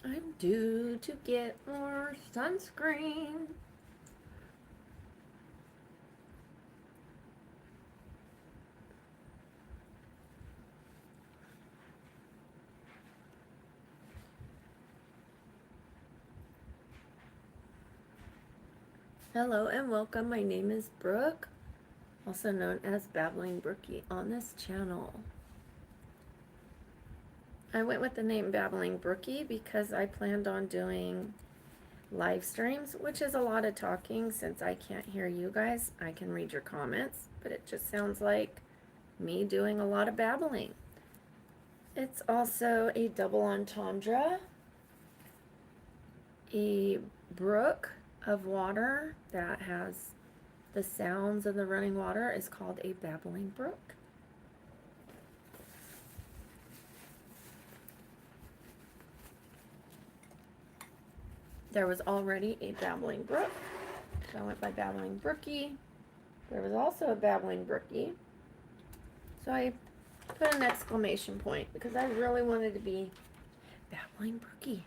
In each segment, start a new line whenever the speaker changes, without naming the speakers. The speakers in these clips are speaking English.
I'm due to get more sunscreen. Hello and welcome. My name is Brooke, also known as Babbling Brookie on this channel. I went with the name Babbling Brookie because I planned on doing live streams, which is a lot of talking. Since I can't hear you guys, I can read your comments, but it just sounds like me doing a lot of babbling. It's also a double entendre, a brook of water that has the sounds of the running water is called a babbling brook. There was already a babbling brook, so I went by Babbling Brookie. There was also a Babbling Brookie, so I put an exclamation point because I really wanted to be Babbling Brookie.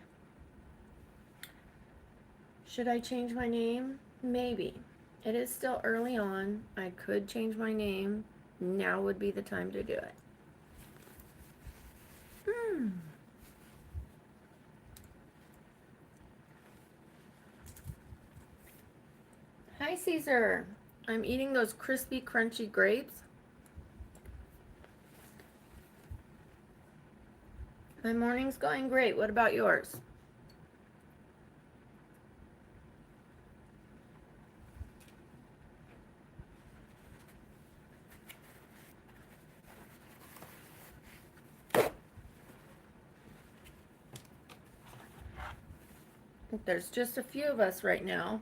Should I change my name? Maybe. It is still early on. I could change my name. Now would be the time to do it. Hi, Caesar. I'm eating those crispy, crunchy grapes. My morning's going great. What about yours? There's just a few of us right now.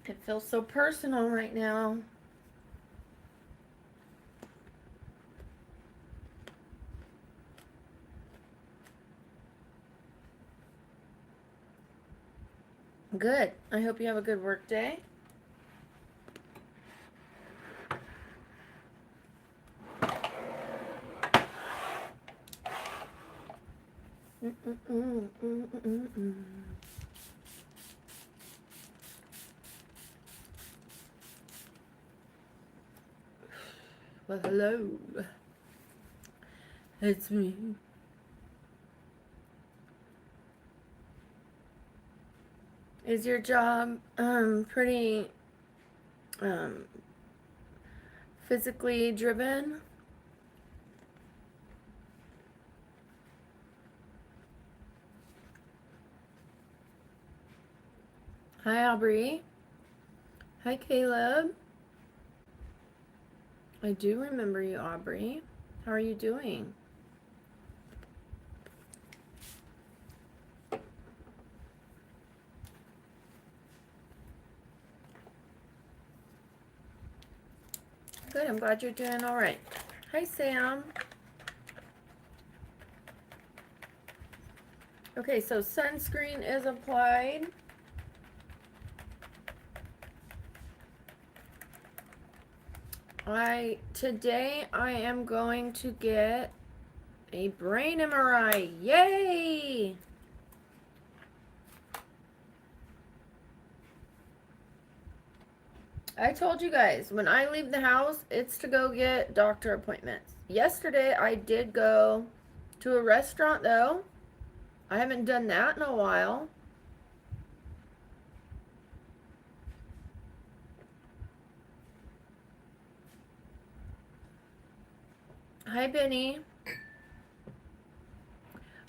It feels so personal right now. Good. I hope you have a good work day. Well, hello. It's me. Is your job pretty physically driven? Hi, Aubrey. Hi, Caleb. I do remember you, Aubrey. How are you doing? Good, I'm glad you're doing all right. Hi, Sam. Okay, so sunscreen is applied. Today I am going to get a brain MRI. Yay! I told you guys, when I leave the house, it's to go get doctor appointments. Yesterday I did go to a restaurant though. I haven't done that in a while. Hi, Benny.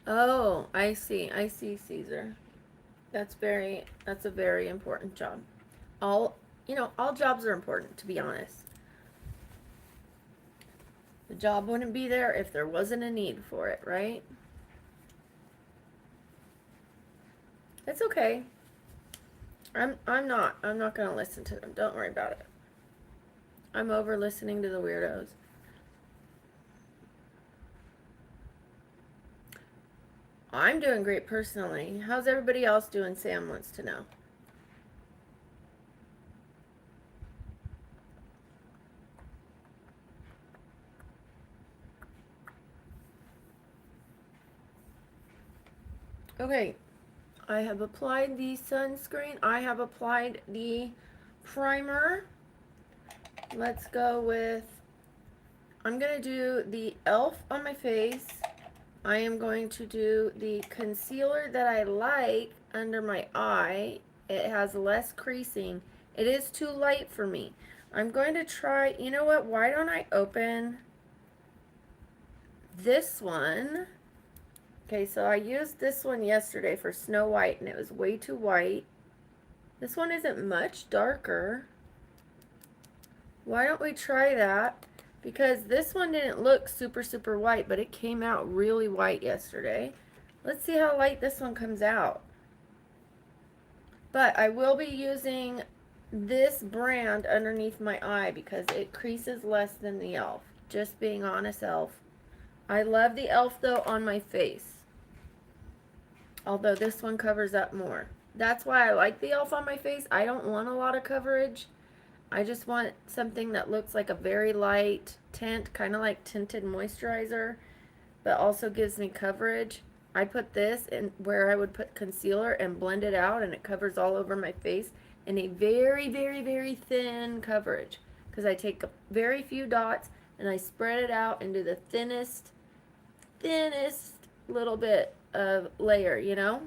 Oh, I see, Caesar. That's a very important job. All jobs are important, to be honest. The job wouldn't be there if there wasn't a need for it, right? It's okay. I'm not gonna listen to them. Don't worry about it. I'm over listening to the weirdos. I'm doing great personally. How's everybody else doing? Sam wants to know. Okay, I have applied the sunscreen. I have applied the primer. Let's go with, I'm going to do the e.l.f. on my face. I am going to do the concealer that I like under my eye. It has less creasing. It is too light for me. I'm going to try, you know what, why don't I open this one? Okay, so I used this one yesterday for Snow White and it was way too white. This one isn't much darker. Why don't we try that? Because this one didn't look super, super white, but it came out really white yesterday. Let's see how light this one comes out. But I will be using this brand underneath my eye because it creases less than the e.l.f. Just being honest, e.l.f. I love the e.l.f. though on my face. Although this one covers up more. That's why I like the e.l.f. on my face. I don't want a lot of coverage. I just want something that looks like a very light tint, kind of like tinted moisturizer, but also gives me coverage. I put this in where I would put concealer and blend it out, and it covers all over my face in a very, very, very thin coverage. Because I take a very few dots and I spread it out into the thinnest little bit of layer, you know?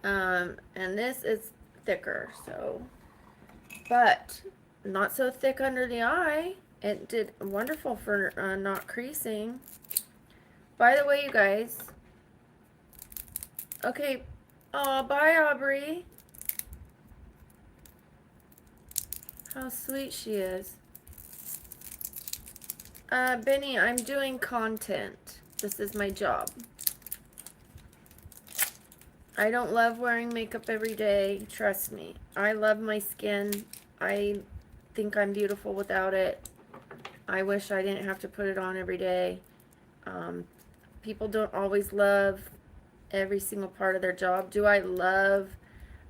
And this is thicker, so, but not so thick under the eye. It did wonderful for not creasing. By the way, you guys, okay, oh, bye, Aubrey. How sweet she is. Benny, I'm doing content. This is my job. I don't love wearing makeup every day, trust me. I love my skin. I think I'm beautiful without it. I wish I didn't have to put it on every day. People don't always love every single part of their job. Do I love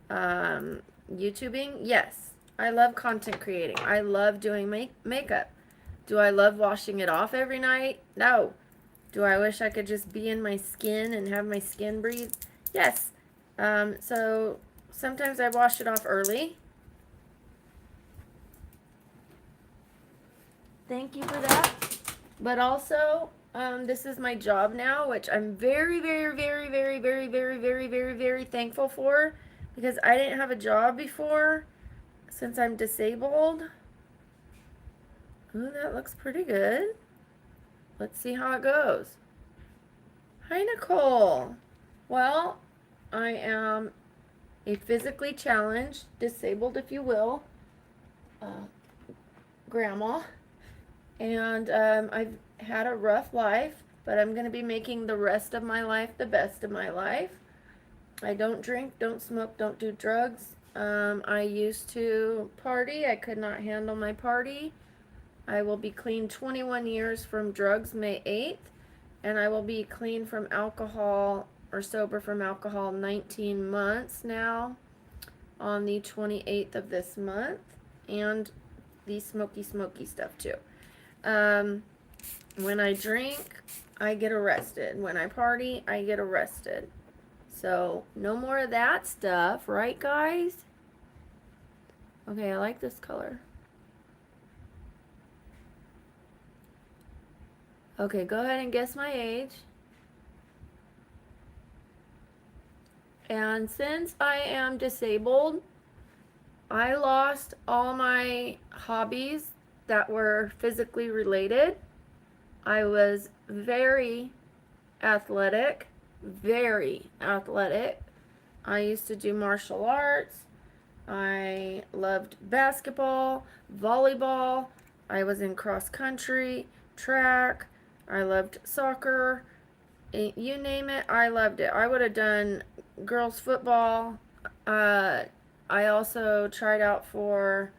YouTubing? Yes. I love content creating. I love doing makeup. Do I love washing it off every night? No. Do I wish I could just be in my skin and have my skin breathe? Yes. So sometimes I wash it off early. Thank you for that. But also, this is my job now, which I'm very, very, very, very, very, very, very, very, very thankful for, because I didn't have a job before since I'm disabled. Ooh, that looks pretty good. Let's see how it goes. Hi, Nicole. Well, I am a physically challenged, disabled, if you will, grandma. And I've had a rough life, but I'm going to be making the rest of my life the best of my life. I don't drink, don't smoke, don't do drugs. I used to party. I could not handle my party. I will be clean 21 years from drugs May 8th, and I will be clean from alcohol, or sober from alcohol, 19 months now on the 28th of this month, and the smoky stuff too. When I drink, I get arrested. When I party, I get arrested. So no more of that stuff, right, guys? Okay, I like this color. Okay, go ahead and guess my age. And since I am disabled, I lost all my hobbies that were physically related. I was very athletic, very athletic. I used to do martial arts. I loved basketball, volleyball. I was in cross country, track. I loved soccer. You name it, I loved it. I would have done girls football. I also tried out for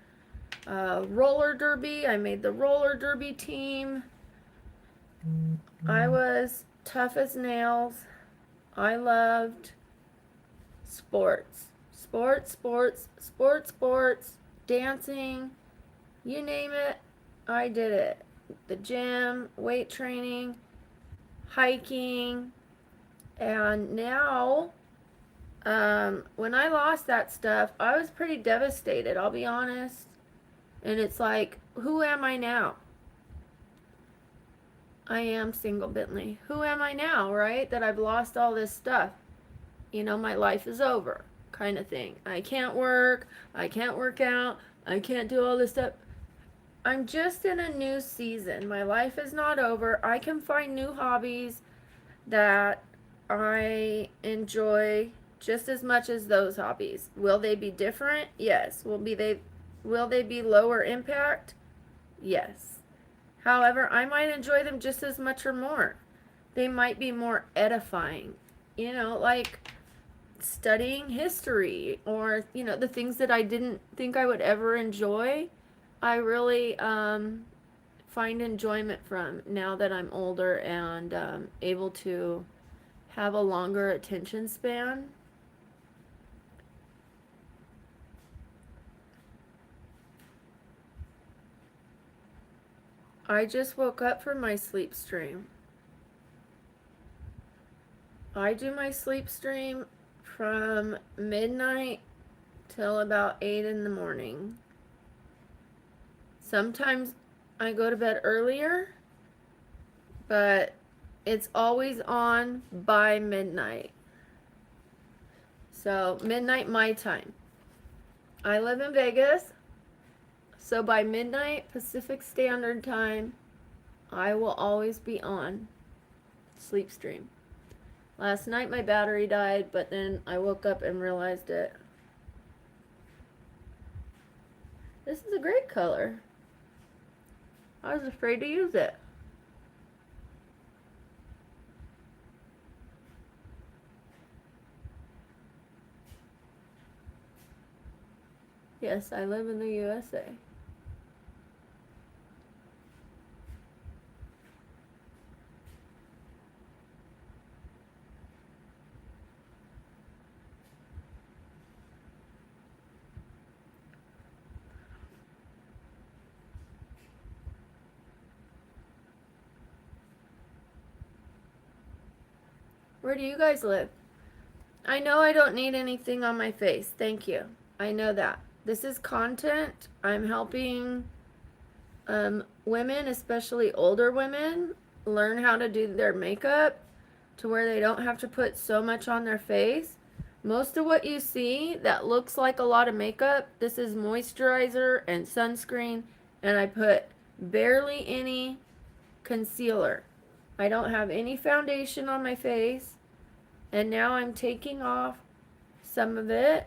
roller derby. I made the roller derby team. I was tough as nails. I loved sports. Sports, dancing, you name it, I did it. The gym, weight training, hiking, And now, when I lost that stuff, I was pretty devastated, I'll be honest. And it's like, who am I now? I am single Bentley. Who am I now, right? That I've lost all this stuff. You know, my life is over, kind of thing. I can't work. I can't work out. I can't do all this stuff. I'm just in a new season. My life is not over. I can find new hobbies that I enjoy just as much as those hobbies. Will they be different? Yes. Will they be lower impact? Yes. However, I might enjoy them just as much or more. They might be more edifying. You know, like studying history, or, you know, the things that I didn't think I would ever enjoy. I really find enjoyment from now that I'm older and able to have a longer attention span. I just woke up from my sleep stream. I do my sleep stream from midnight till about 8 in the morning. Sometimes I go to bed earlier, but it's always on by midnight. So midnight my time. I live in Vegas, so by midnight Pacific Standard Time, I will always be on sleep stream. Last night my battery died, but then I woke up and realized it. This is a great color. I was afraid to use it. Yes, I live in the USA. Where do you guys live? I know I don't need anything on my face. Thank you. I know that. This is content. I'm helping women, especially older women, learn how to do their makeup to where they don't have to put so much on their face. Most of what you see that looks like a lot of makeup, this is moisturizer and sunscreen, and I put barely any concealer. I don't have any foundation on my face, and now I'm taking off some of it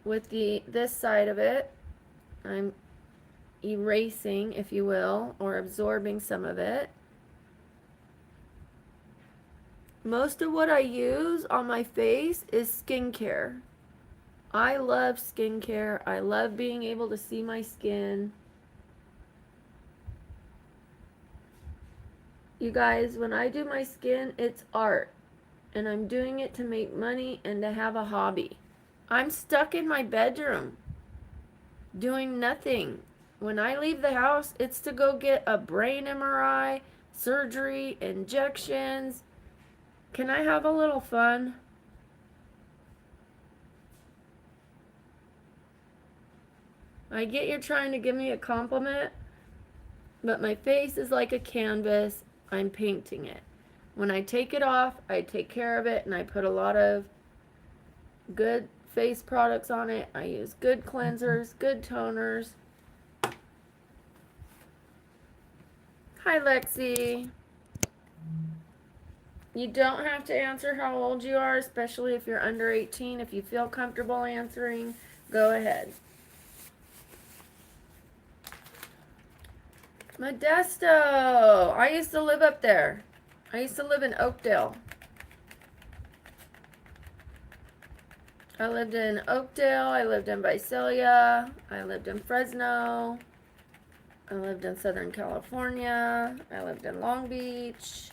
with this side of it. I'm erasing, if you will, or absorbing some of it. Most of what I use on my face is skincare. I love skincare. I love being able to see my skin. You guys, when I do my skin, it's art. And I'm doing it to make money and to have a hobby. I'm stuck in my bedroom doing nothing. When I leave the house, it's to go get a brain MRI, surgery, injections. Can I have a little fun? I get you're trying to give me a compliment, but my face is like a canvas. I'm painting it. When I take it off, I take care of it, and I put a lot of good face products on it. I use good cleansers, good toners. Hi, Lexi. You don't have to answer how old you are, especially if you're under 18. If you feel comfortable answering, go ahead. Modesto. I used to live up there. I used to live in Oakdale. I lived in Oakdale. I lived in Visalia. I lived in Fresno. I lived in Southern California. I lived in Long Beach.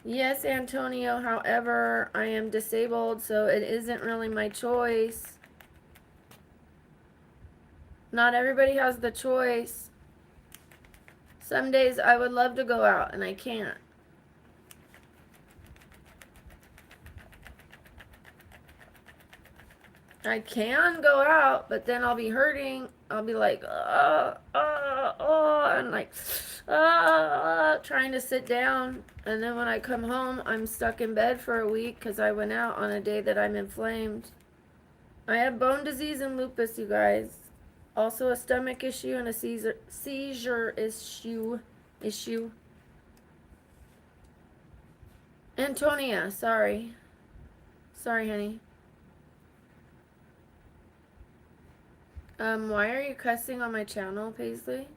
Yes, Antonio. However, I am disabled, so it isn't really my choice. Not everybody has the choice. Some days I would love to go out and I can't. I can go out, but then I'll be hurting. I'll be like, and like, trying to sit down. And then when I come home, I'm stuck in bed for a week because I went out on a day that I'm inflamed. I have bone disease and lupus, you guys. Also a stomach issue and a seizure issue. Antonia, sorry. Sorry, honey. Why are you cussing on my channel, Paisley?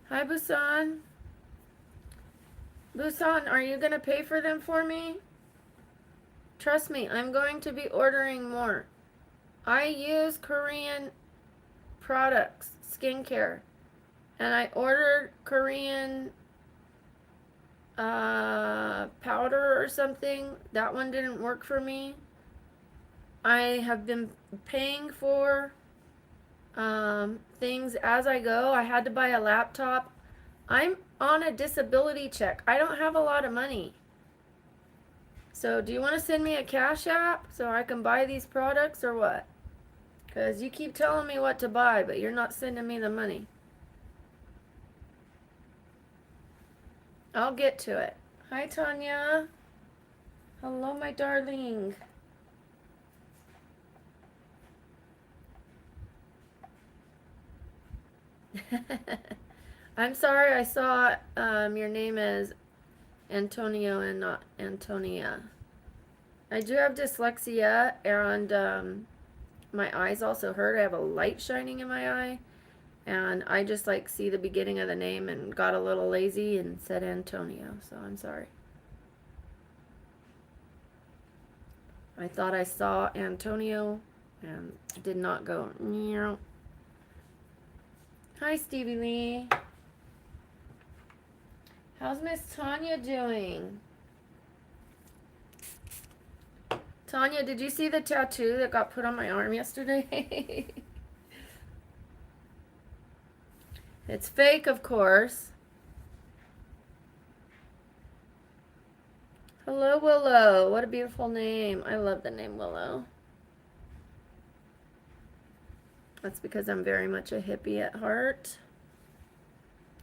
Hi, Busan. Busan, are you going to pay for them for me? Trust me, I'm going to be ordering more. I use Korean products, skincare. And I ordered Korean powder or something. That one didn't work for me. I have been paying for things as I go. I had to buy a laptop. I'm on a disability check. I don't have a lot of money. So do you want to send me a Cash App so I can buy these products or what? Because you keep telling me what to buy, but you're not sending me the money. I'll get to it. Hi, Tanya. Hello, my darling. I'm sorry I saw your name as Antonio and not Antonia. I do have dyslexia and my eyes also hurt. I have a light shining in my eye. And I just like see the beginning of the name and got a little lazy and said Antonio, so I'm sorry. I thought I saw Antonio and did not go. Hi, Stevie Lee. How's Miss Tanya doing? Tanya, did you see the tattoo that got put on my arm yesterday? It's fake, of course. Hello, Willow. What a beautiful name. I love the name Willow. That's because I'm very much a hippie at heart.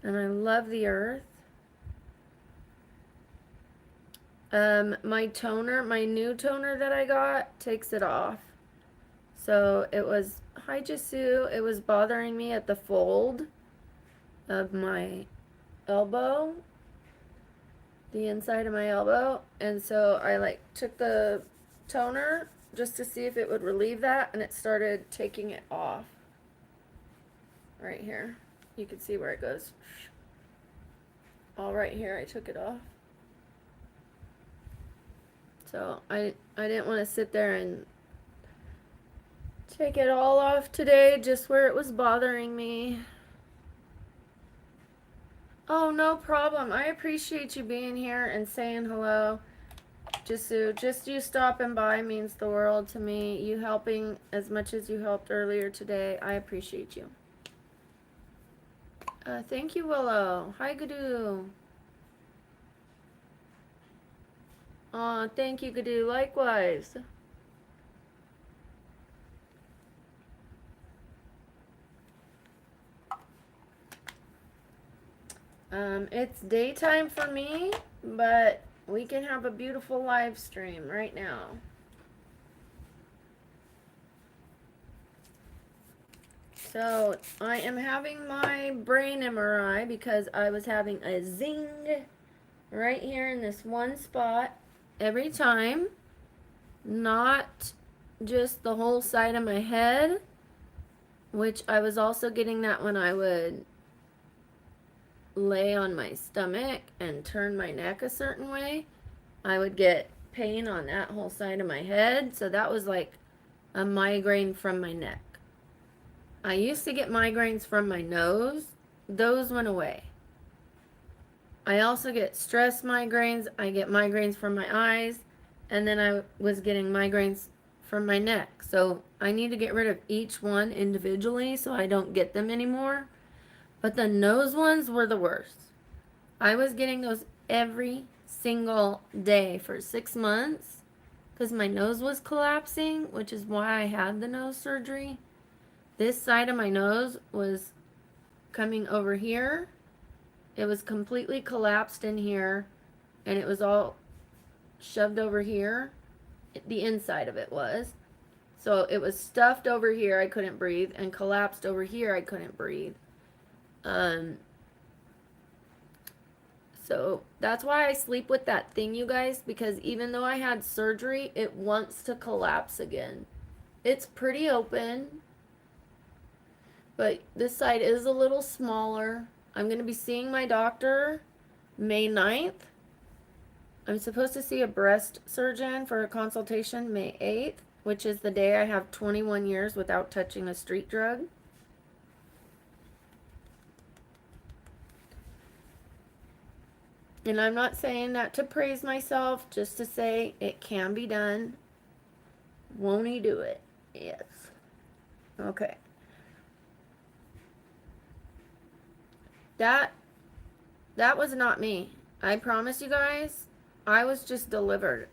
And I love the earth. My toner, my new toner that I got, takes it off. So it was, hi Jisoo, it was bothering me at the fold of my elbow, the inside of my elbow, and so I like took the toner just to see if it would relieve that, and it started taking it off. Right here, you can see where it goes. All right here, I took it off. So I didn't want to sit there and take it all off today, just where it was bothering me. Oh, no problem. I appreciate you being here and saying hello. Just you stopping by means the world to me. You helping as much as you helped earlier today. I appreciate you. Thank you, Willow. Hi, Gadu. Aw, thank you, Gadu. Likewise. It's daytime for me, but we can have a beautiful live stream right now. So, I am having my brain MRI because I was having a zing right here in this one spot every time. Not just the whole side of my head, which I was also getting that when I would lay on my stomach and turn my neck a certain way. I would get pain on that whole side of my head. So that was like a migraine from my neck. I used to get migraines from my nose. Those went away. I also get stress migraines. I get migraines from my eyes. and then I was getting migraines from my neck. So I need to get rid of each one individually so I don't get them anymore. But the nose ones were the worst. I was getting those every single day for 6 months because my nose was collapsing, which is why I had the nose surgery. This side of my nose was coming over here. It was completely collapsed in here, and it was all shoved over here. The inside of it was. So it was stuffed over here, I couldn't breathe, and collapsed over here, I couldn't breathe. So that's why I sleep with that thing, you guys, because even though I had surgery, it wants to collapse again. It's pretty open, but this side is a little smaller. I'm going to be seeing my doctor May 9th. I'm supposed to see a breast surgeon for a consultation May 8th, which is the day I have 21 years without touching a street drug. And I'm not saying that to praise myself, just to say it can be done. Won't he do it? Yes. Okay. That was not me. I promise you guys, I was just delivered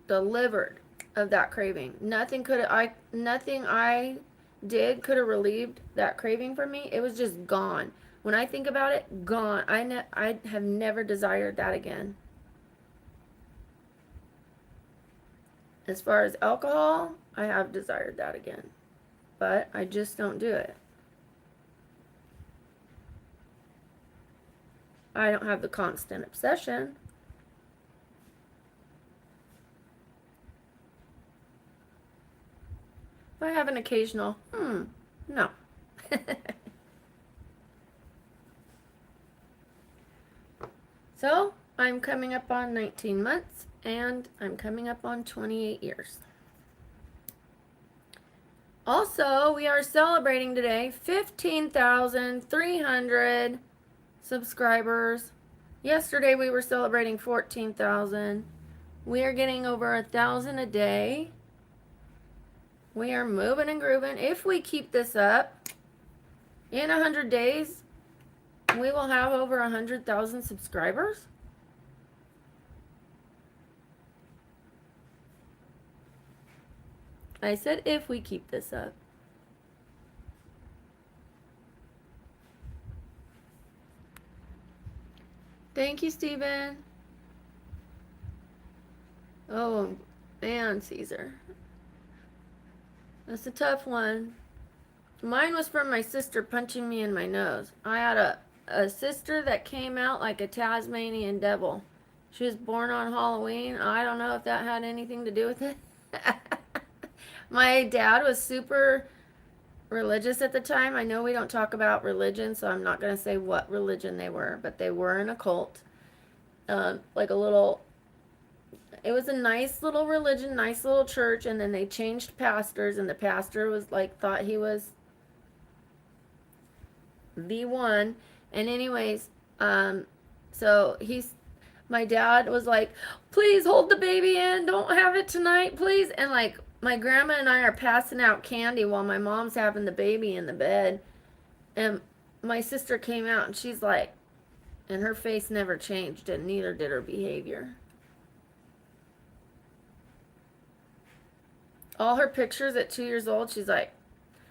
of that craving. Nothing I did could have relieved that craving from me. It was just gone. When I think about it, gone. I have never desired that again. As far as alcohol, I have desired that again. But I just don't do it. I don't have the constant obsession. If I have an occasional, no. So, I'm coming up on 19 months, and I'm coming up on 28 years. Also, we are celebrating today 15,300 subscribers. Yesterday, we were celebrating 14,000. We are getting over 1,000 a day. We are moving and grooving. If we keep this up, in 100 days, we will have over 100,000 subscribers. I said if we keep this up. Thank you, Steven. Oh, man, Caesar. That's a tough one. Mine was from my sister punching me in my nose. I had a sister that came out like a Tasmanian devil. She was born on Halloween. I don't know if that had anything to do with it. My dad was super religious at the time. I know we don't talk about religion, so I'm not going to say what religion they were, but they were in a cult. Like a little, it was a nice little religion, nice little church, and then they changed pastors, and the pastor was like, thought he was the one. And anyways, so my dad was like, please hold the baby in, don't have it tonight, please. And like, my grandma and I are passing out candy while my mom's having the baby in the bed. And my sister came out, and she's like, and her face never changed, and neither did her behavior. All her pictures at 2 years old, she's like,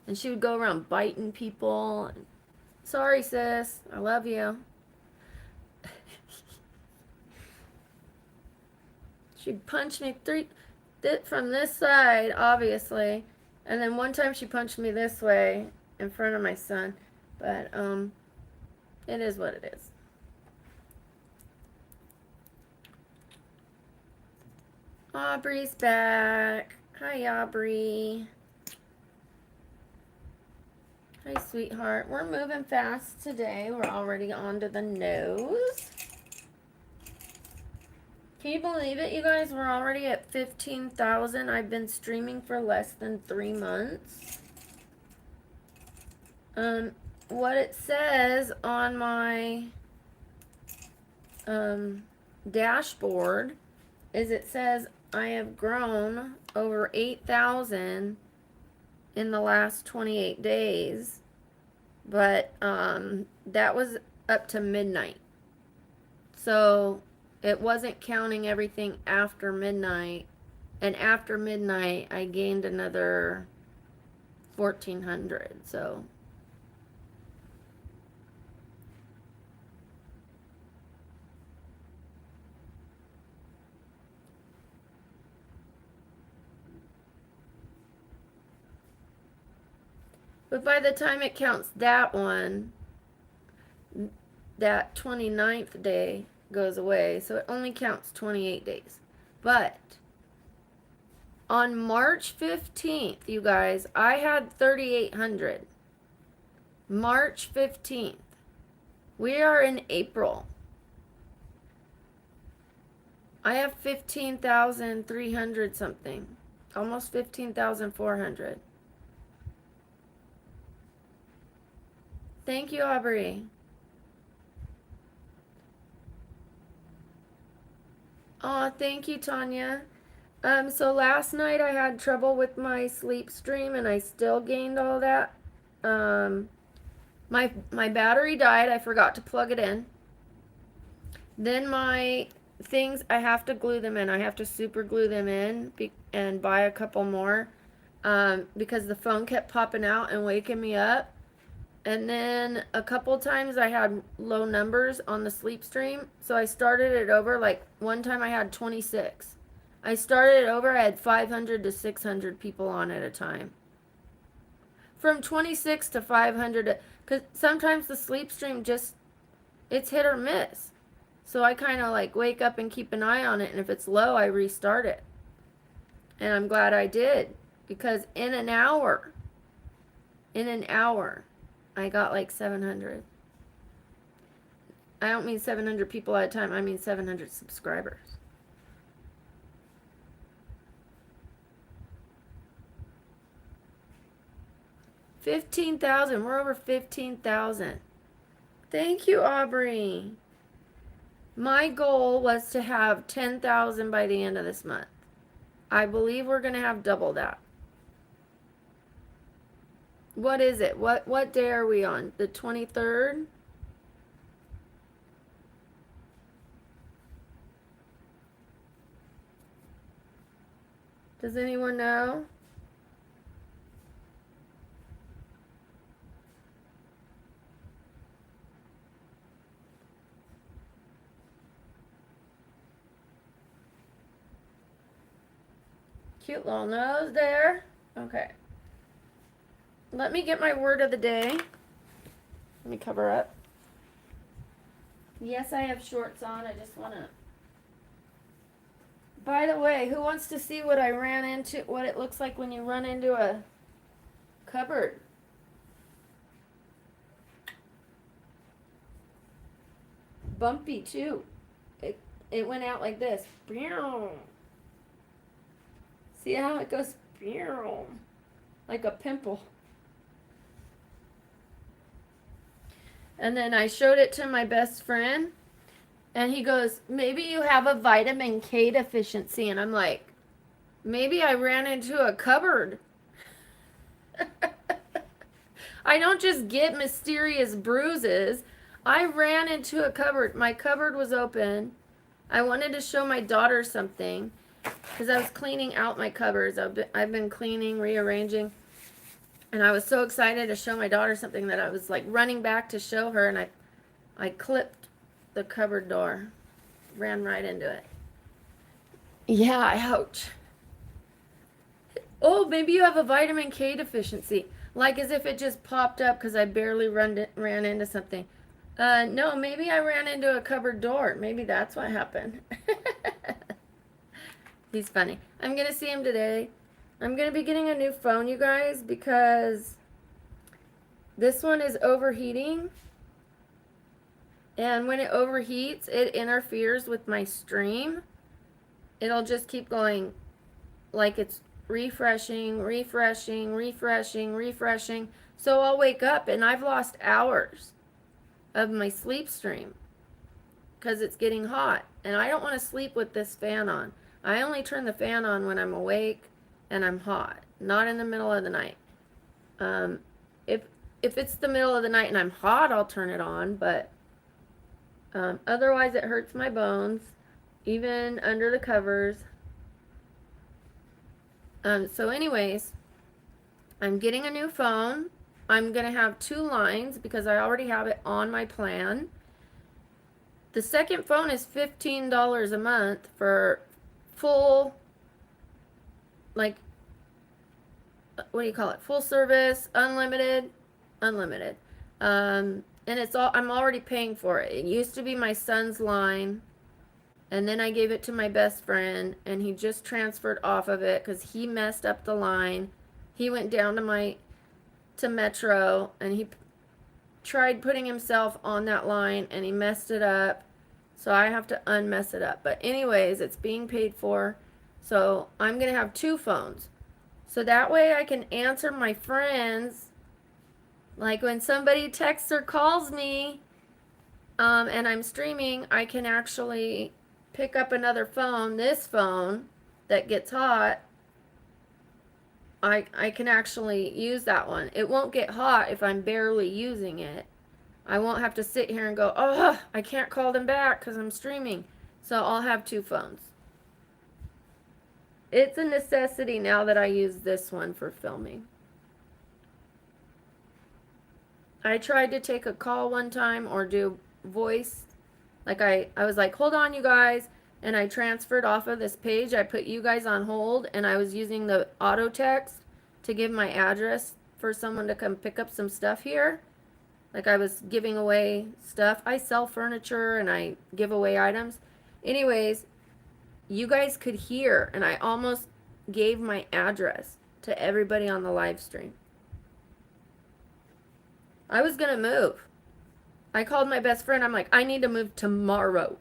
and she would go around biting people. Sorry, sis, I love you. She'd punch me from this side, obviously, and then one time she punched me this way in front of my son. But it is what it is. Aubrey's back. Hi, Aubrey. Hi, sweetheart. We're moving fast today. We're already on to the nose. Can you believe it, you guys? We're already at 15,000. I've been streaming for less than 3 months. What it says on my dashboard is it says I have grown over 8,000 in the last 28 days, but that was up to midnight. So it wasn't counting everything after midnight. And after midnight, I gained another 1,400. So but by the time it counts that one, that 29th day goes away. So it only counts 28 days. But on March 15th, you guys, I had 3,800. March 15th. We are in April. I have 15,300 something. Almost 15,400. Thank you, Aubrey. Aw, thank you, Tanya. So last night I had trouble with my sleep stream and I still gained all that. My battery died. I forgot to plug it in. Then my things, I have to glue them in. I have to super glue them in and buy a couple more because the phone kept popping out and waking me up. And then a couple times I had low numbers on the sleep stream, so I started it over. Like one time I had 26. I started it over, I had 500 to 600 people on at a time. From 26 to 500, because sometimes the sleep stream just, it's hit or miss. So I kind of like wake up and keep an eye on it, and if it's low, I restart it. And I'm glad I did, because in an hour, I got like 700. I don't mean 700 people at a time, I mean 700 subscribers. $15,000. We're over 15,000. Thank you, Aubrey. My goal was to have 10,000 by the end of this month. I believe we're going to have double that. What is it? What day are we on? The 23rd? Does anyone know? Cute little nose there. Okay. Let me get my word of the day. Let me cover up. Yes, I have shorts on. I just want to... By the way, who wants to see what I ran into, what it looks like when you run into a cupboard? Bumpy, too. It went out like this. See how it goes? Like a pimple. And then I showed it to my best friend. And he goes, maybe you have a vitamin K deficiency. And I'm like, maybe I ran into a cupboard. I don't just get mysterious bruises. I ran into a cupboard. My cupboard was open. I wanted to show my daughter something because I was cleaning out my cupboards. I've been cleaning, rearranging. And I was so excited to show my daughter something that I was like running back to show her. And I clipped the cupboard door. Ran right into it. Yeah, ouch. Oh, maybe you have a vitamin K deficiency. Like as if it just popped up because I barely ran into something. No, maybe I ran into a cupboard door. Maybe that's what happened. He's funny. I'm going to see him today. I'm going to be getting a new phone, you guys, because this one is overheating. And when it overheats, it interferes with my stream. It'll just keep going like it's refreshing. So I'll wake up and I've lost hours of my sleep stream because it's getting hot. And I don't want to sleep with this fan on. I only turn the fan on when I'm awake and I'm hot, not in the middle of the night. Um, if it's the middle of the night and I'm hot, I'll turn it on, but otherwise it hurts my bones, even under the covers. So anyways, I'm getting a new phone. I'm going to have 2 lines because I already have it on my plan. The second phone is $15 a month for full, like, what do you call it? Full service, unlimited. And it's all, I'm already paying for it. It used to be my son's line, and then I gave it to my best friend, and he just transferred off of it because he messed up the line. He went down to Metro, and he tried putting himself on that line, and he messed it up. So I have to unmess it up. But anyways, it's being paid for. So I'm going to have 2 phones. So that way I can answer my friends. Like when somebody texts or calls me, and I'm streaming, I can actually pick up another phone, this phone that gets hot. I can actually use that one. It won't get hot if I'm barely using it. I won't have to sit here and go, oh, I can't call them back because I'm streaming. So I'll have 2 phones. It's a necessity now that I use this one for filming. I tried to take a call one time or do voice. Like I was like, hold on, you guys. And I transferred off of this page. I put you guys on hold, and I was using the auto text to give my address for someone to come pick up some stuff here. Like I was giving away stuff. I sell furniture and I give away items. Anyways, you guys could hear, and I almost gave my address to everybody on the live stream. I was gonna move. I called my best friend. I'm like, I need to move tomorrow.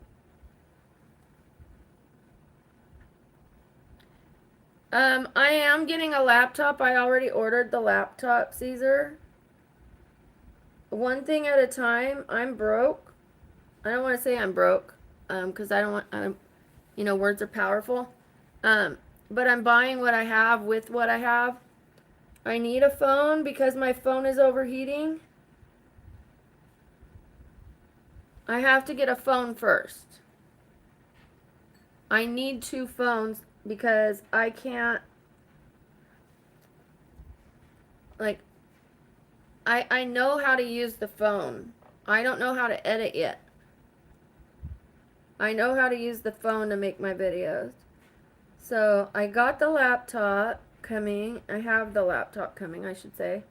I am getting a laptop. I already ordered the laptop, Caesar. One thing at a time. I'm broke. I don't want to say I'm broke, because I don't want, words are powerful. But I'm buying what I have with what I have. I need a phone because my phone is overheating. I have to get a phone first. I need 2 phones because I can't, like, I know how to use the phone. I don't know how to edit yet. I know how to use the phone to make my videos. So I got the laptop coming. I have the laptop coming, I should say.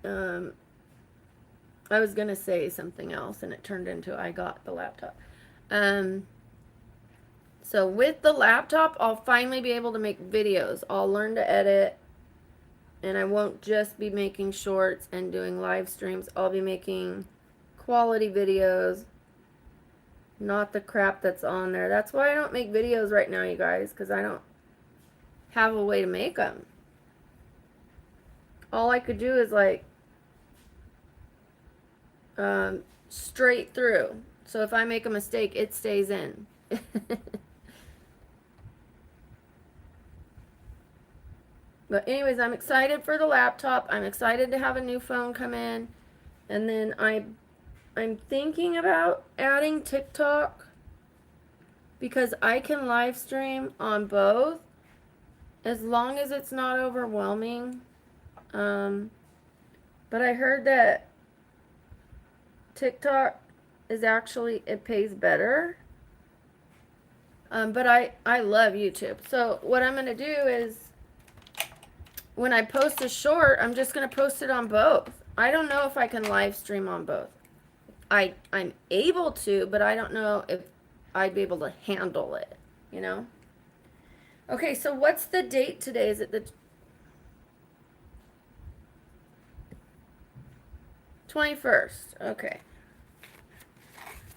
I was going to say something else, and it turned into I got the laptop. So with the laptop, I'll finally be able to make videos. I'll learn to edit, and I won't just be making shorts and doing live streams. I'll be making quality videos, not the crap that's on there. That's why I don't make videos right now, you guys, because I don't have a way to make them. All I could do is like straight through. So if I make a mistake, it stays in. But anyways, I'm excited for the laptop. I'm excited to have a new phone come in. And then I'm thinking about adding TikTok because I can live stream on both as long as it's not overwhelming. But I heard that TikTok is actually, it pays better. But I love YouTube. So what I'm going to do is when I post a short, I'm just going to post it on both. I don't know if I can live stream on both. I'm able to, but I don't know if I'd be able to handle it, you know? Okay, so what's the date today? Is it the 21st? Okay.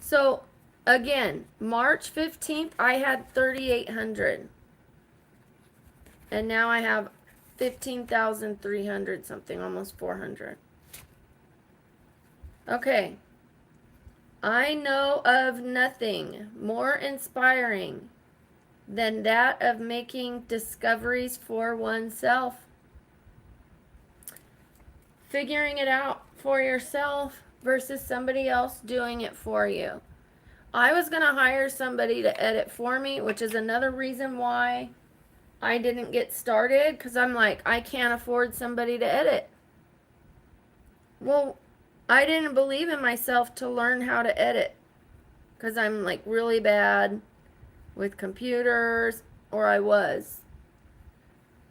So, again, March 15th, I had 3,800. And now I have 15,300 something, almost 400. Okay. I know of nothing more inspiring than that of making discoveries for oneself. Figuring it out for yourself versus somebody else doing it for you. I was going to hire somebody to edit for me, which is another reason why I didn't get started, because I'm like, I can't afford somebody to edit. Well, I didn't believe in myself to learn how to edit because I'm like really bad with computers, or I was.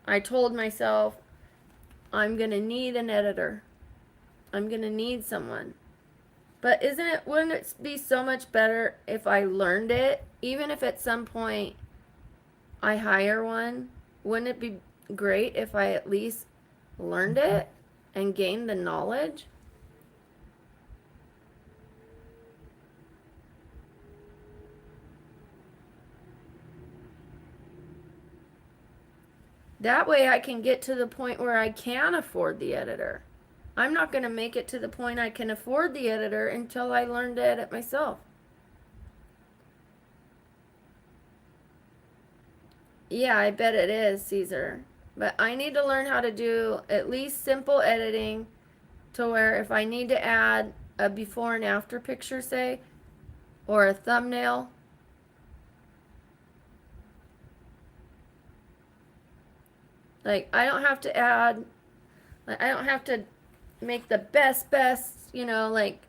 I told myself, I'm going to need an editor. I'm going to need someone. But wouldn't it be so much better if I learned it? Even if at some point I hire one, wouldn't it be great if I at least learned it and gained the knowledge? That way I can get to the point where I can afford the editor. I'm not going to make it to the point I can afford the editor until I learn to edit myself. Yeah, I bet it is, Caesar. But I need to learn how to do at least simple editing to where if I need to add a before and after picture, say, or a thumbnail, like I don't have to add, like I don't have to make the best, like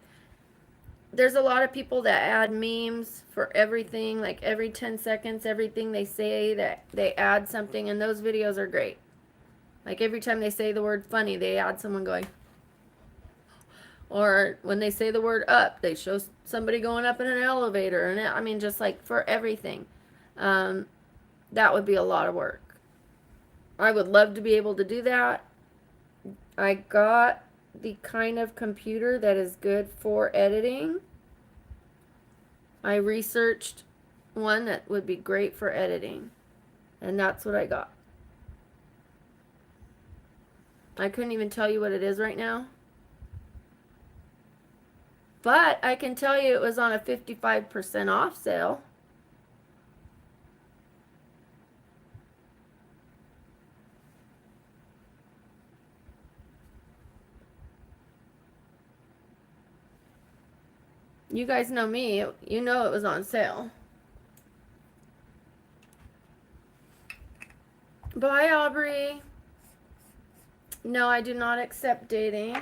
there's a lot of people that add memes for everything, like every 10 seconds, everything they say that they add something, and those videos are great. Like every time they say the word funny, they add someone going. Or when they say the word up, they show somebody going up in an elevator. And I mean, just like for everything. That would be a lot of work. I would love to be able to do that. I got the kind of computer that is good for editing. I researched one that would be great for editing. And that's what I got. I couldn't even tell you what it is right now. But I can tell you it was on a 55% off sale. You guys know me. You know it was on sale. Bye, Aubrey. No, I do not accept dating.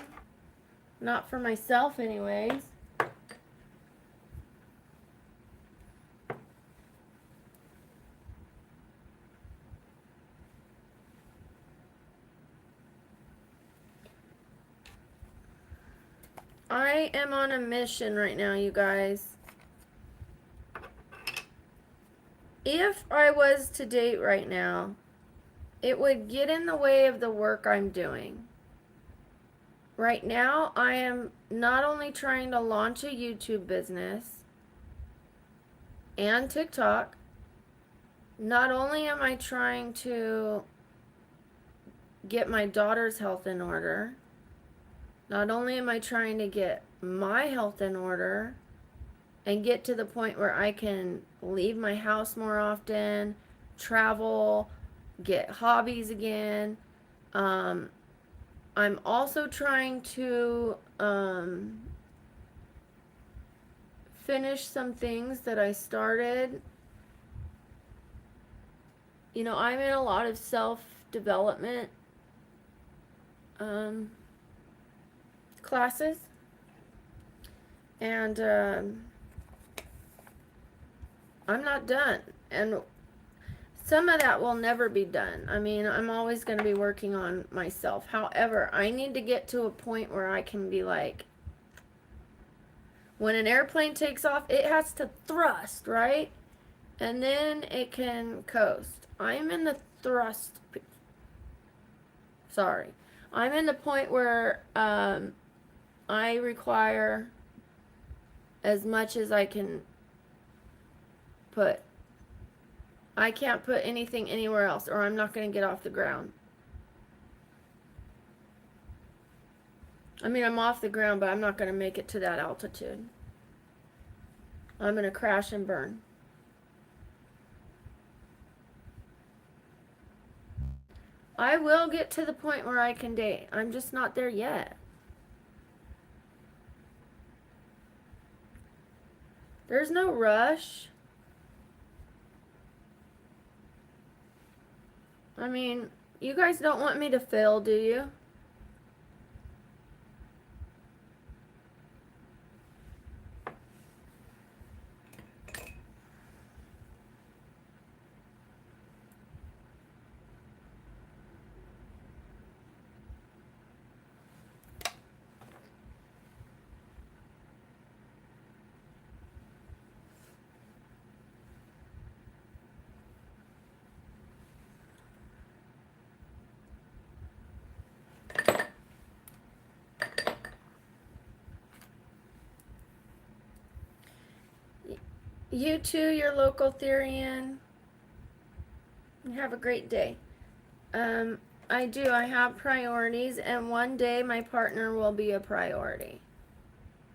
Not for myself, anyways. I am on a mission right now, you guys. If I was to date right now, it would get in the way of the work I'm doing. Right now, I am not only trying to launch a YouTube business and TikTok, not only am I trying to get my daughter's health in order, not only am I trying to get my health in order and get to the point where I can leave my house more often, travel, get hobbies again. I'm also trying to finish some things that I started. You know, I'm in a lot of self-development classes, and I'm not done, and some of that will never be done. I mean, I'm always going to be working on myself. However, I need to get to a point where I can be like, when an airplane takes off, it has to thrust, right? And then it can coast. I'm in the thrust. Sorry. I'm in the point where I require as much as I can put. I can't put anything anywhere else, or I'm not going to get off the ground. I mean, I'm off the ground, but I'm not going to make it to that altitude. I'm going to crash and burn. I will get to the point where I can date. I'm just not there yet. There's no rush. I mean, you guys don't want me to fail, do you? You too, your local Therian. Have a great day. I do. I have priorities, and one day my partner will be a priority.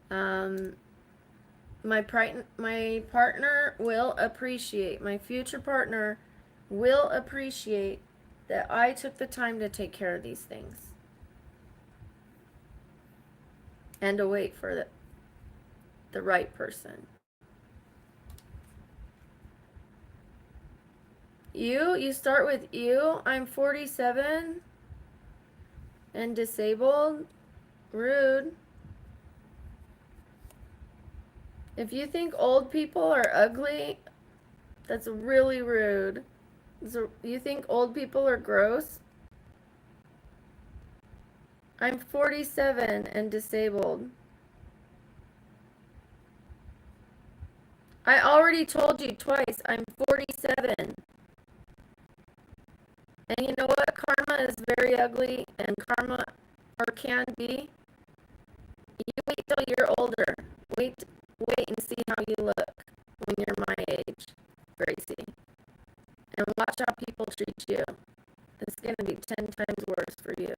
Um, my partner will appreciate, my future partner will appreciate that I took the time to take care of these things and to wait for the right person. You start with you. I'm 47 and disabled. Rude. If you think old people are ugly, that's really rude. So you think old people are gross? I'm 47 and disabled. I already told you twice, I'm 47. And you know what? Karma is very ugly, and karma, or can be. You wait till you're older. Wait and see how you look when you're my age, Gracie. And watch how people treat you. It's going to be 10 times worse for you.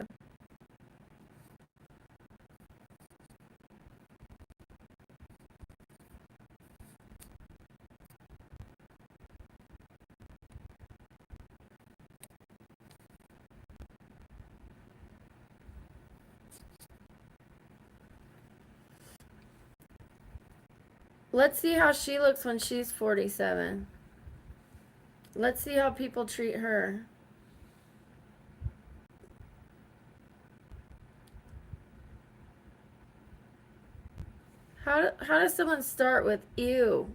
Let's see how she looks when she's 47. Let's see how people treat her. How does someone start with ew?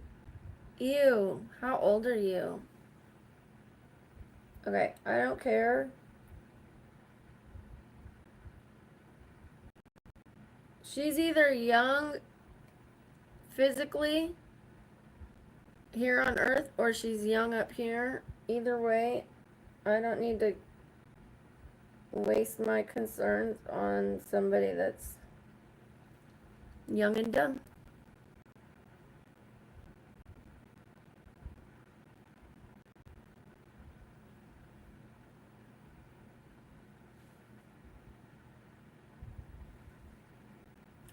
Ew. How old are you? Okay, I don't care. She's either young physically here on earth or she's young up here. Either way, I don't need to waste my concerns on somebody that's young and dumb.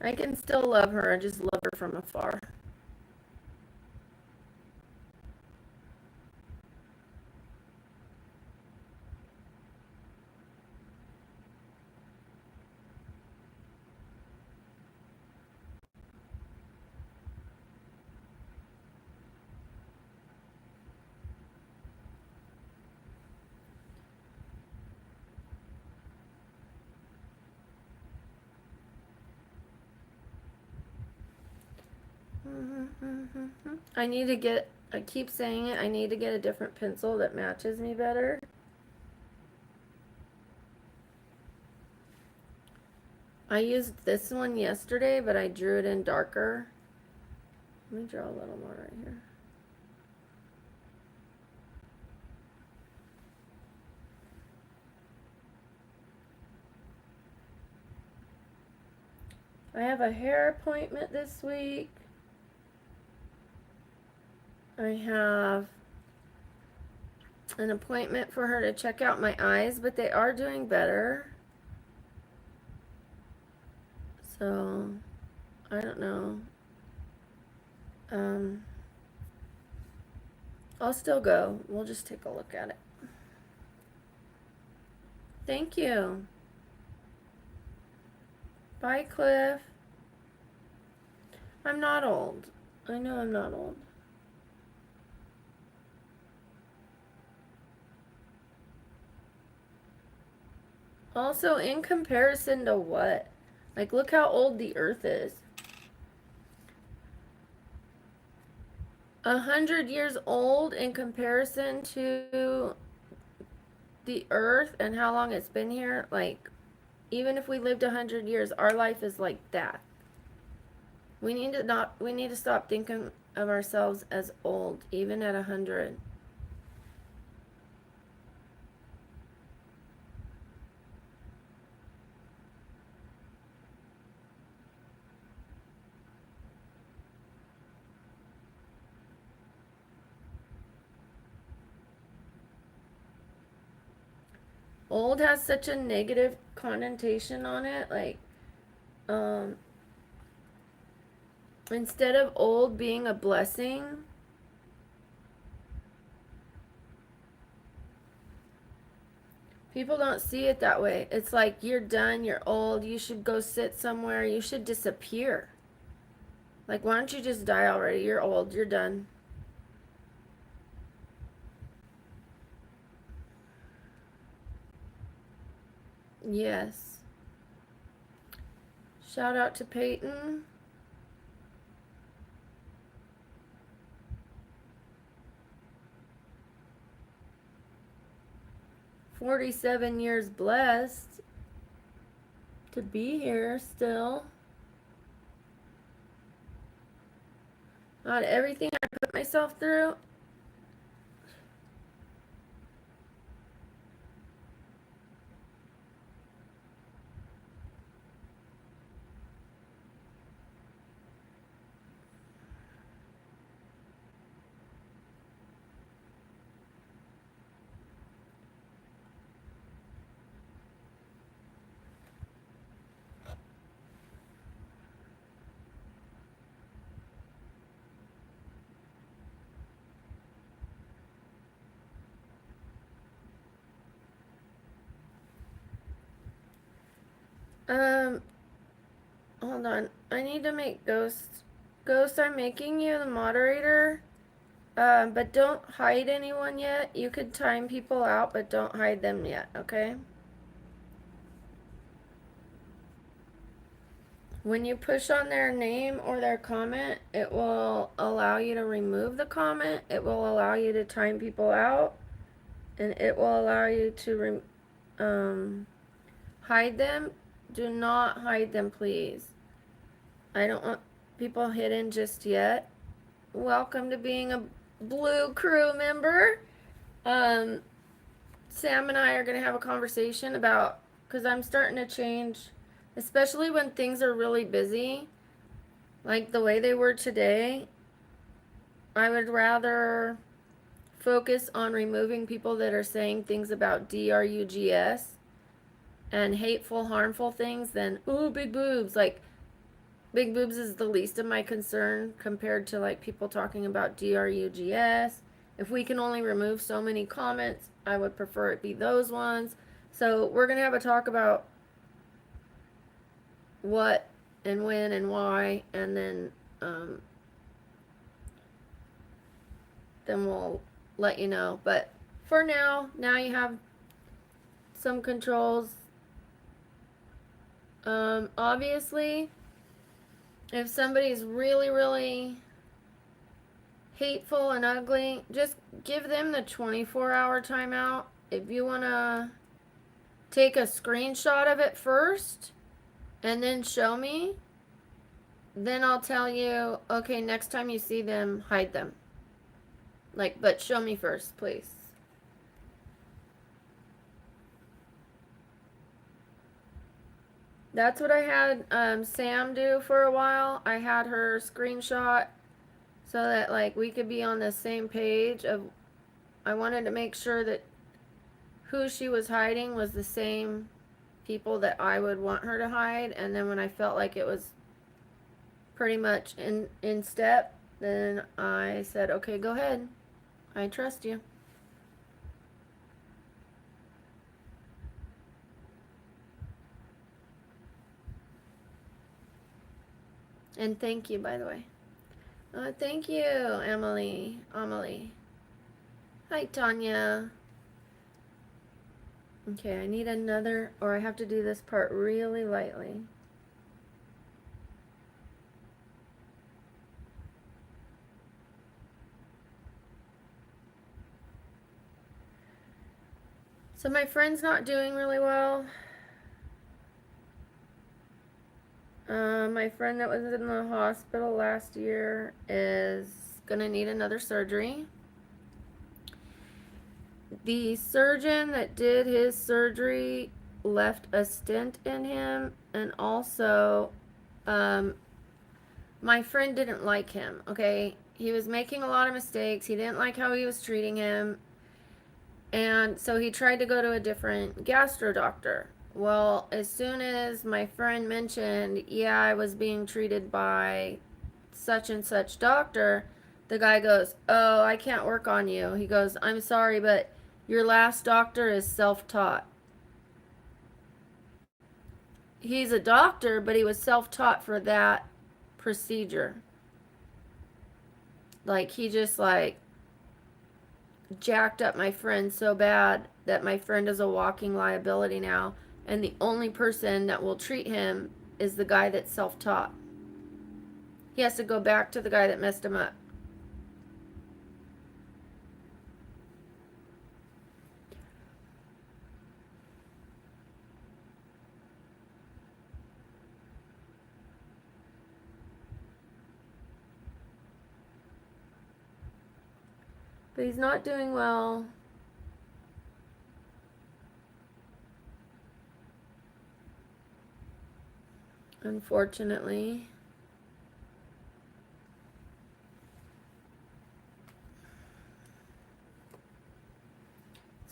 I can still love her, I just love her from afar. I keep saying it, I need to get a different pencil that matches me better. I used this one yesterday, but I drew it in darker. Let me draw a little more right here. I have a hair appointment this week. I have an appointment for her to check out my eyes, but they are doing better. So, I don't know. I'll still go. We'll just take a look at it. Thank you. Bye, Cliff. I'm not old. I know I'm not old. Also, in comparison to what? Like, look how old the Earth is. 100 years old in comparison to the Earth and how long it's been here. Like, even if we lived 100 years, our life is like that. We need to stop thinking of ourselves as old, even at 100. Old has such a negative connotation on it. Like, um, instead of old being a blessing, people don't see it that way. It's like, you're done, you're old, you should go sit somewhere, you should disappear. Like, why don't you just die already? You're old, you're done. Yes. Shout out to Peyton. "47 years blessed to be here still. Not everything I put myself through." Um, Hold on. I need to make Ghost. Ghost, I'm making you the moderator. But don't hide anyone yet. You could time people out, but don't hide them yet, okay? When you push on their name or their comment, it will allow you to remove the comment. It will allow you to time people out, and it will allow you to hide them. Do not hide them, please. I don't want people hidden just yet. Welcome to being a Blue Crew member. Um, Sam and I are going to have a conversation about, because I'm starting to change, especially when things are really busy, like the way they were today. I would rather focus on removing people that are saying things about DRUGS and hateful, harmful things than, ooh, big boobs. Like, big boobs is the least of my concern compared to like people talking about DRUGS. If we can only remove so many comments, I would prefer it be those ones. So we're going to have a talk about what and when and why, and then we'll let you know. But for now you have some controls. Obviously, if somebody's really, really hateful and ugly, just give them the 24-hour timeout. If you want to take a screenshot of it first and then show me, then I'll tell you, okay, next time you see them, hide them. Like, but show me first, please. That's what I had Sam do for a while. I had her screenshot so that like we could be on the same page of, I wanted to make sure that who she was hiding was the same people that I would want her to hide, and then when I felt like it was pretty much in step, then I said, okay, go ahead. I trust you. And thank you, by the way. Thank you, Emily. Amelie. Hi, Tanya. Okay, I need another, or I have to do this part really lightly. So my friend's not doing really well. My friend that was in the hospital last year is gonna need another surgery. The surgeon that did his surgery left a stent in him, and also, my friend didn't like him, okay? He was making a lot of mistakes. He didn't like how he was treating him. And so he tried to go to a different gastro doctor. Well, as soon as my friend mentioned, yeah, I was being treated by such and such doctor, the guy goes, "Oh, I can't work on you." He goes, "I'm sorry, but your last doctor is self-taught." He's a doctor, but he was self-taught for that procedure. Like, he just, like, jacked up my friend so bad that my friend is a walking liability now, and the only person that will treat him is the guy that's self-taught. He has to go back to the guy that messed him up. But he's not doing well. Unfortunately.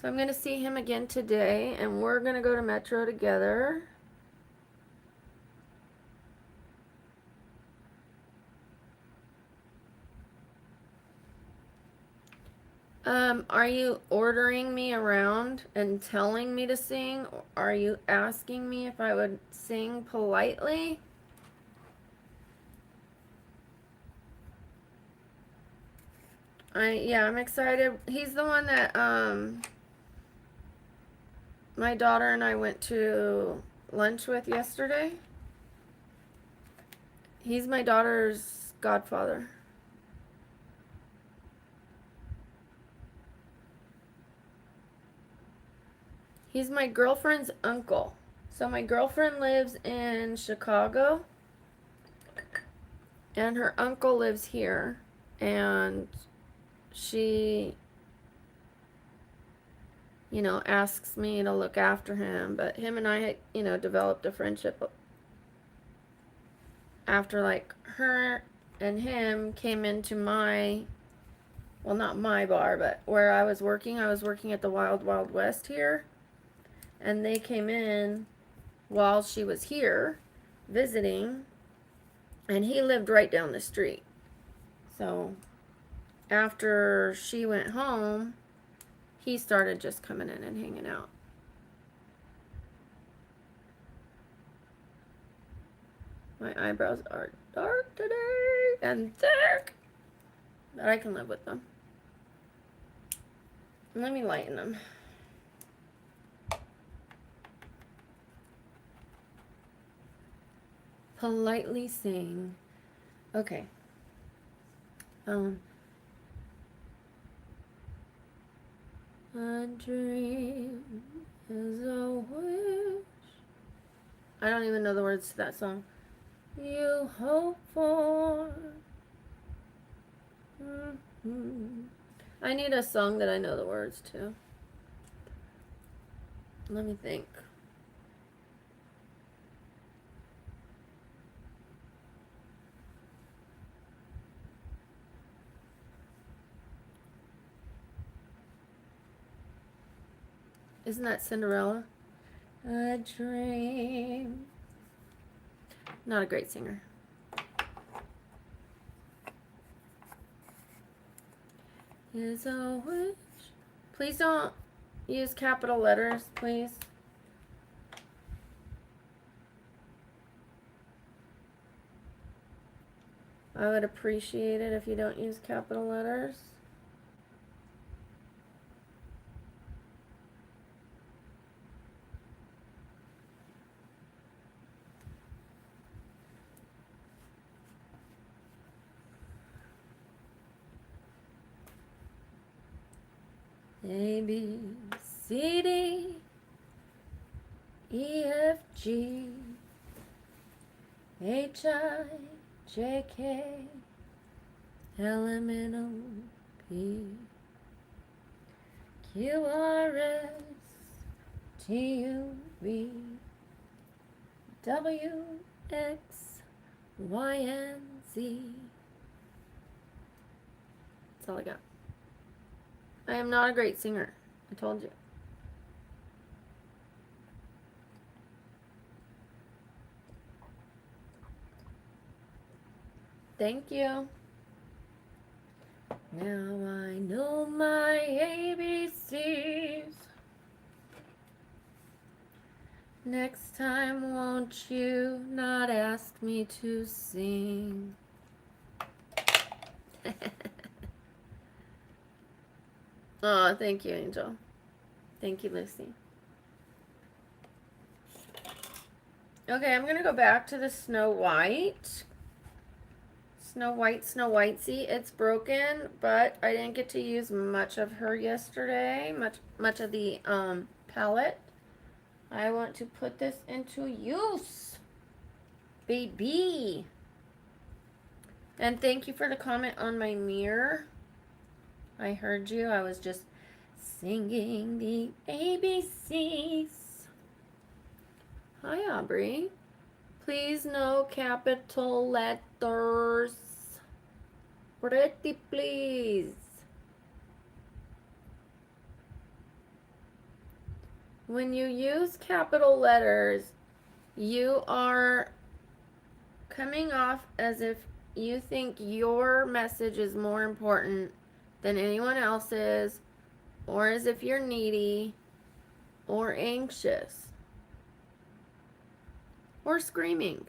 So I'm going to see him again today, and we're going to go to Metro together. Are you ordering me around and telling me to sing? Or are you asking me if I would sing politely? I'm excited. He's the one that my daughter and I went to lunch with yesterday. He's my daughter's godfather. He's my girlfriend's uncle. So my girlfriend lives in Chicago, and her uncle lives here, and she, asks me to look after him. But him and I, developed a friendship after, like, her and him came into my, well, not my bar, but where I was working. I was working at the Wild Wild West here, and they came in while she was here visiting, and he lived right down the street. So after she went home, he started just coming in and hanging out. My eyebrows are dark today and thick, but I can live with them. Let me lighten them. Politely sing. Okay. A dream is a wish. I don't even know the words to that song. You hope for. I need a song that I know the words to. Let me think. Isn't that Cinderella? A dream. Not a great singer. Is a wish. Please don't use capital letters, please. I would appreciate it if you don't use capital letters. A, B, C, D, E, F, G, H, I, J, K, L, M, N, O, P, Q, R, S, T, U, V, W, X, Y, and Z. That's all I got. I am not a great singer. I told you. Thank you. Now I know my ABCs. Next time, won't you not ask me to sing? Oh, thank you, Angel. Thank you, Lucy. Okay, I'm gonna go back to the Snow White. Snow Whitesy. It's broken, but I didn't get to use much of her yesterday. Much of the palette. I want to put this into use, baby. And thank you for the comment on my mirror. I heard you. I was just singing the ABCs. Hi, Aubrey. Please, no capital letters. Pretty please. When you use capital letters, you are coming off as if you think your message is more important than anyone else's, or as if you're needy, or anxious, or screaming.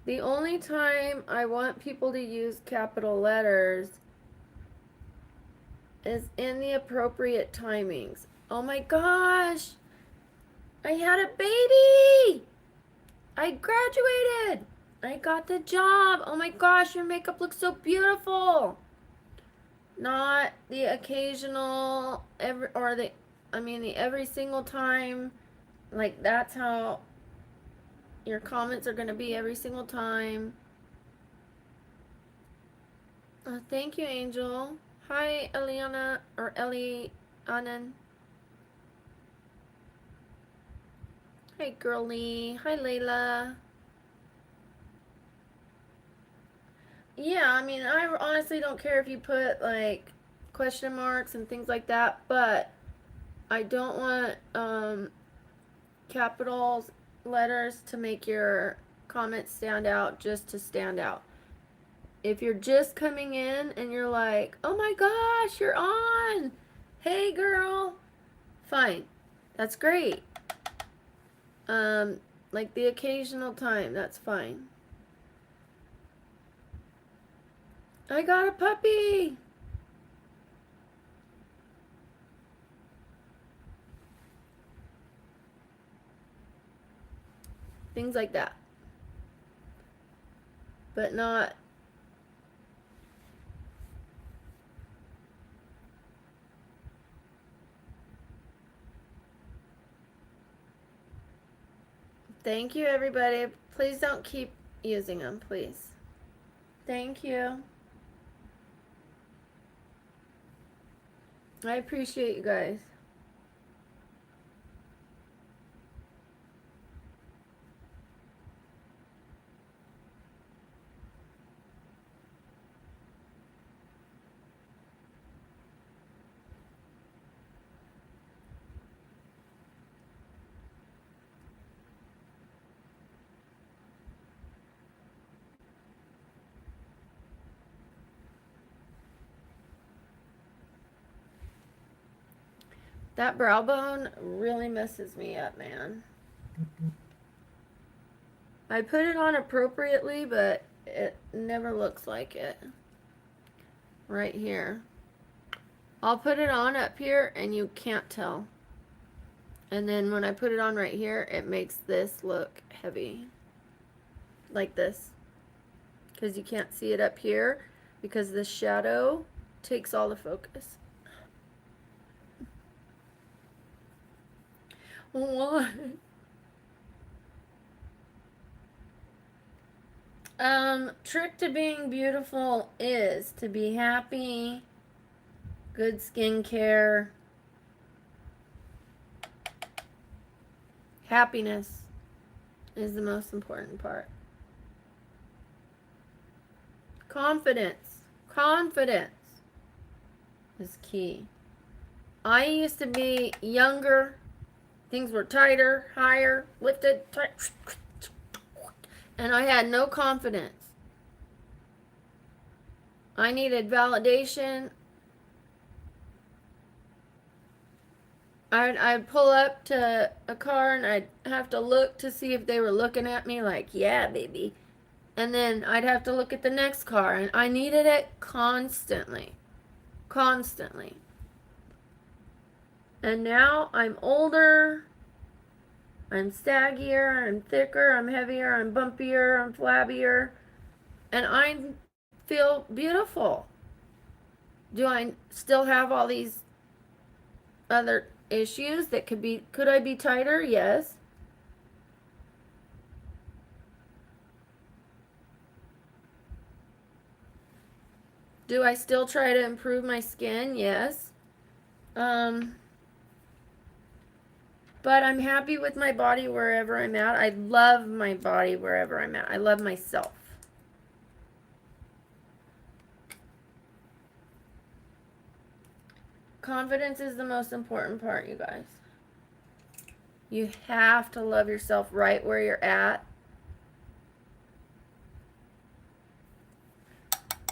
The only time I want people to use capital letters is in the appropriate timings. Oh my gosh! I had a baby! I graduated! I got the job! Oh my gosh, your makeup looks so beautiful! Not the occasional, the every single time. Like, that's how your comments are going to be every single time. Thank you, Angel. Hi, Eliana, or Ellie Annan. Hi, girlie. Hi, Layla. Yeah, I mean, I honestly don't care if you put, like, question marks and things like that, but I don't want capitals letters to make your comments stand out just to stand out. If you're just coming in and you're like, oh my gosh, you're on! Hey, girl! Fine. That's great. Like the occasional time, that's fine. I got a puppy! Things like that. But not... Thank you, everybody. Please don't keep using them, please. Thank you. I appreciate you guys. That brow bone really messes me up, man. I put it on appropriately, but it never looks like it. Right here. I'll put it on up here and you can't tell. And then when I put it on right here, it makes this look heavy. Like this. Because you can't see it up here because the shadow takes all the focus. What? Trick to being beautiful is to be happy, good skincare, happiness is the most important part. Confidence is key. I used to be younger, things were tighter, higher, lifted, tight, and I had no confidence. I needed validation. I'd pull up to a car and I'd have to look to see if they were looking at me like, yeah, baby. And then I'd have to look at the next car, and I needed it constantly. Constantly. And now I'm older, I'm saggier, I'm thicker, I'm heavier, I'm bumpier, I'm flabbier, and I feel beautiful. Do I still have all these other issues that could I be tighter? Yes. Do I still try to improve my skin? Yes. But I'm happy with my body wherever I'm at. I love my body wherever I'm at. I love myself. Confidence is the most important part, you guys. You have to love yourself right where you're at.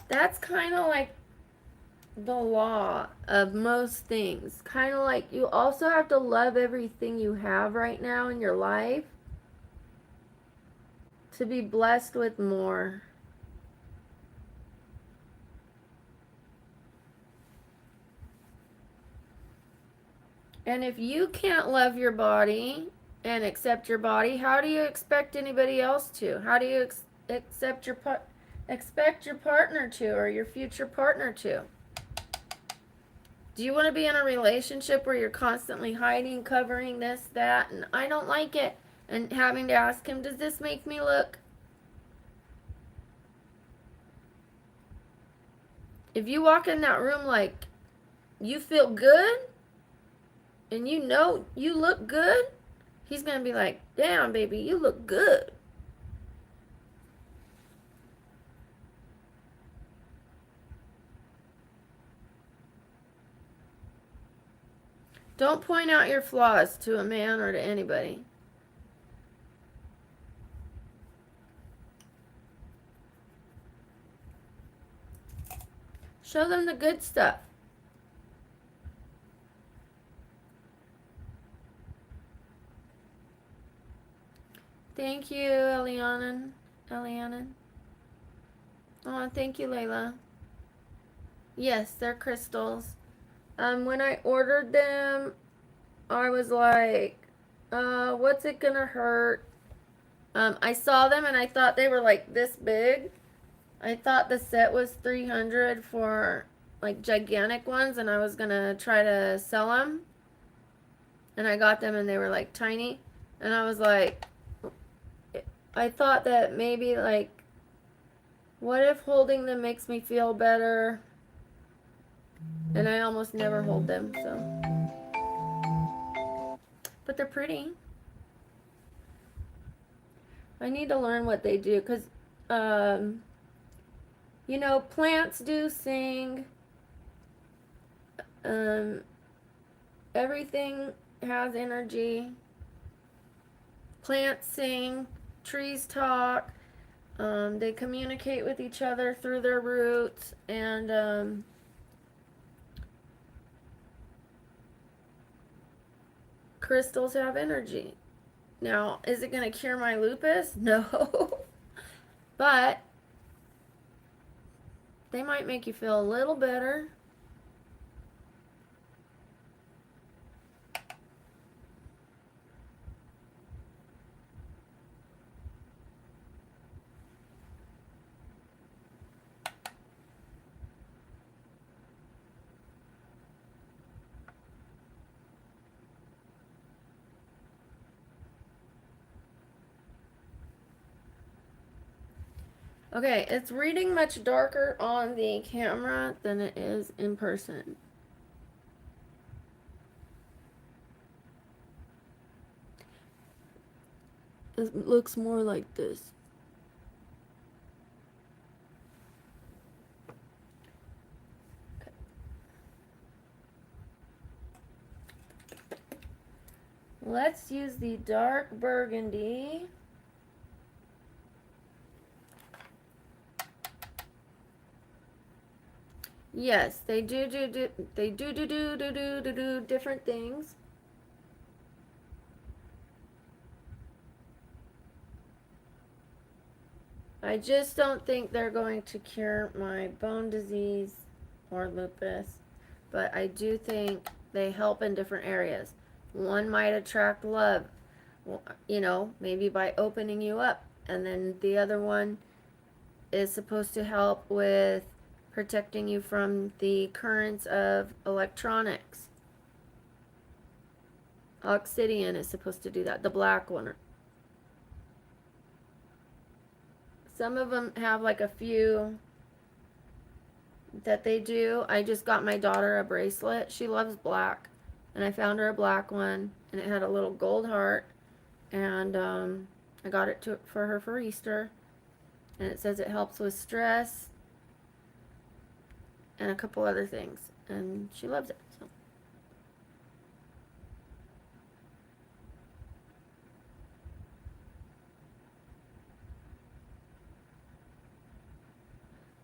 That's kind of like the law of most things. Kind of like you also have to love everything you have right now in your life to be blessed with more. And if you can't love your body and accept your body, how do you expect anybody else to? How do you expect your partner to, or your future partner to? Do you want to be in a relationship where you're constantly hiding, covering this, that, and I don't like it, and having to ask him, does this make me look? If you walk in that room like you feel good and you know you look good, he's going to be like, damn, baby, you look good. Don't point out your flaws to a man or to anybody. Show them the good stuff. Thank you, Eliana. Oh, thank you, Layla. Yes, they're crystals. When I ordered them, I was like, what's it gonna hurt? I saw them and I thought they were like this big. I thought the set was $300 for like gigantic ones, and I was gonna try to sell them. And I got them and they were like tiny. And I was like, I thought that maybe like, what if holding them makes me feel better? And I almost never hold them, so. But they're pretty. I need to learn what they do, because, you know, plants do sing. Everything has energy. Plants sing. Trees talk. They communicate with each other through their roots. And, crystals have energy. Now, is it going to cure my lupus? No. But they might make you feel a little better. Okay, it's reading much darker on the camera than it is in person. It looks more like this. Okay. Let's use the dark burgundy. Yes, they do different things. I just don't think they're going to cure my bone disease or lupus, but I do think they help in different areas. One might attract love, you know, maybe by opening you up, and then the other one is supposed to help with protecting you from the currents of electronics. Oxidian is supposed to do that, the black one. Some of them have like a few that they do. I just got my daughter a bracelet. She loves black, and I found her a black one, and it had a little gold heart, and I got it for her for Easter, and it says it helps with stress and a couple other things, and she loves it. So.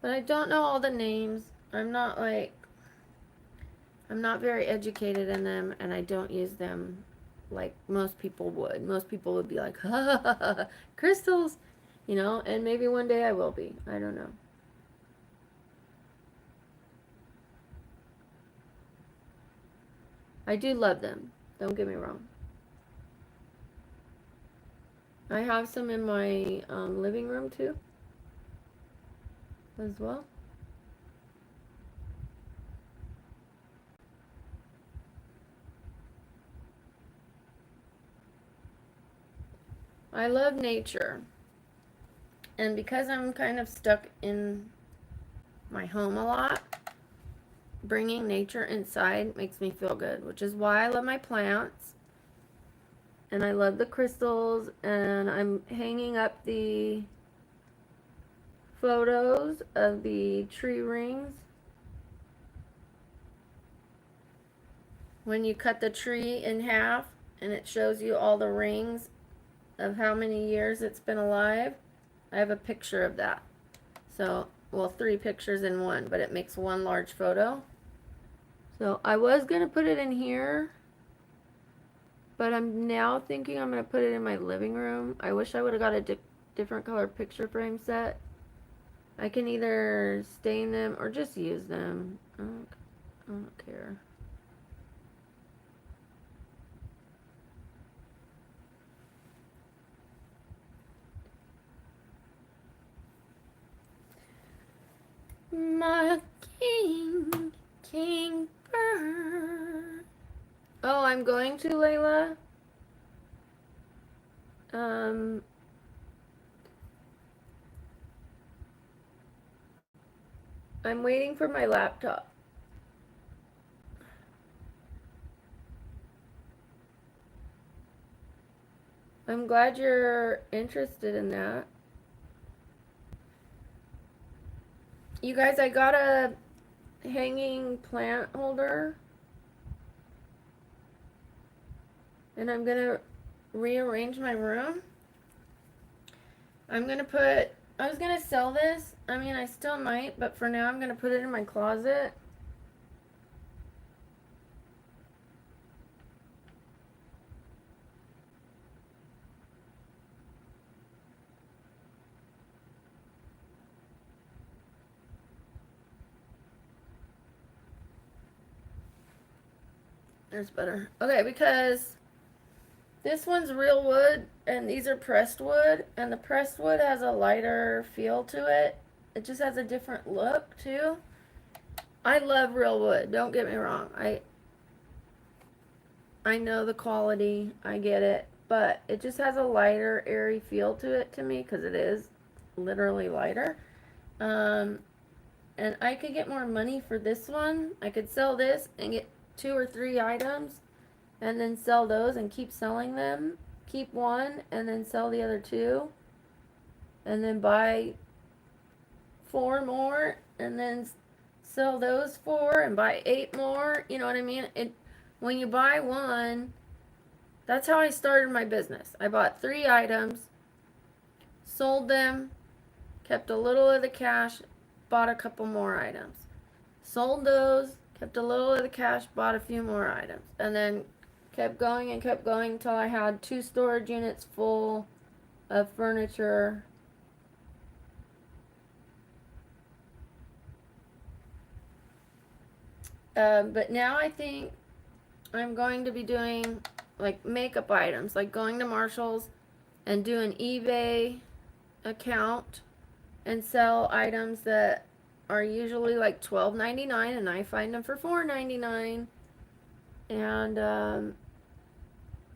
But I don't know all the names. I'm not very educated in them, and I don't use them like most people would. Most people would be like, ha ha ha, ha crystals, you know, and maybe one day I will be. I don't know. I do love them. Don't get me wrong. I have some in my living room too, as well. I love nature. And because I'm kind of stuck in my home a lot, bringing nature inside makes me feel good, which is why I love my plants. And I love the crystals, and I'm hanging up the photos of the tree rings. When you cut the tree in half and it shows you all the rings of how many years it's been alive, I have a picture of that. So, well, 3 pictures in one, but it makes one large photo. So I was going to put it in here, but I'm now thinking I'm going to put it in my living room. I wish I would have got a different color picture frame set. I can either stain them or just use them. I don't care. My king bird. Oh, I'm going to, Layla. I'm waiting for my laptop. I'm glad you're interested in that. You guys, I got a hanging plant holder, and I'm gonna rearrange my room. I was gonna sell this. I mean, I still might, but for now I'm gonna put it in my closet. There's better. Okay, because this one's real wood and these are pressed wood, and the pressed wood has a lighter feel to it. It just has a different look too. I love real wood, don't get me wrong. I know the quality, I get it, but it just has a lighter, airy feel to it to me because it is literally lighter. Um, and I could get more money for this one. I could sell this and get 2 or 3 items and then sell those and keep selling them. Keep one and then sell the other 2 and then buy 4 more and then sell those 4 and buy 8 more. You know what I mean? When you buy one, that's how I started my business. I bought 3 items, sold them, kept a little of the cash, bought a couple more items. Sold those, kept a little of the cash, bought a few more items. And then kept going until I had 2 storage units full of furniture. But now I think I'm going to be doing like makeup items, like going to Marshall's and do an eBay account and sell items that are usually like $12.99 and I find them for $4.99. And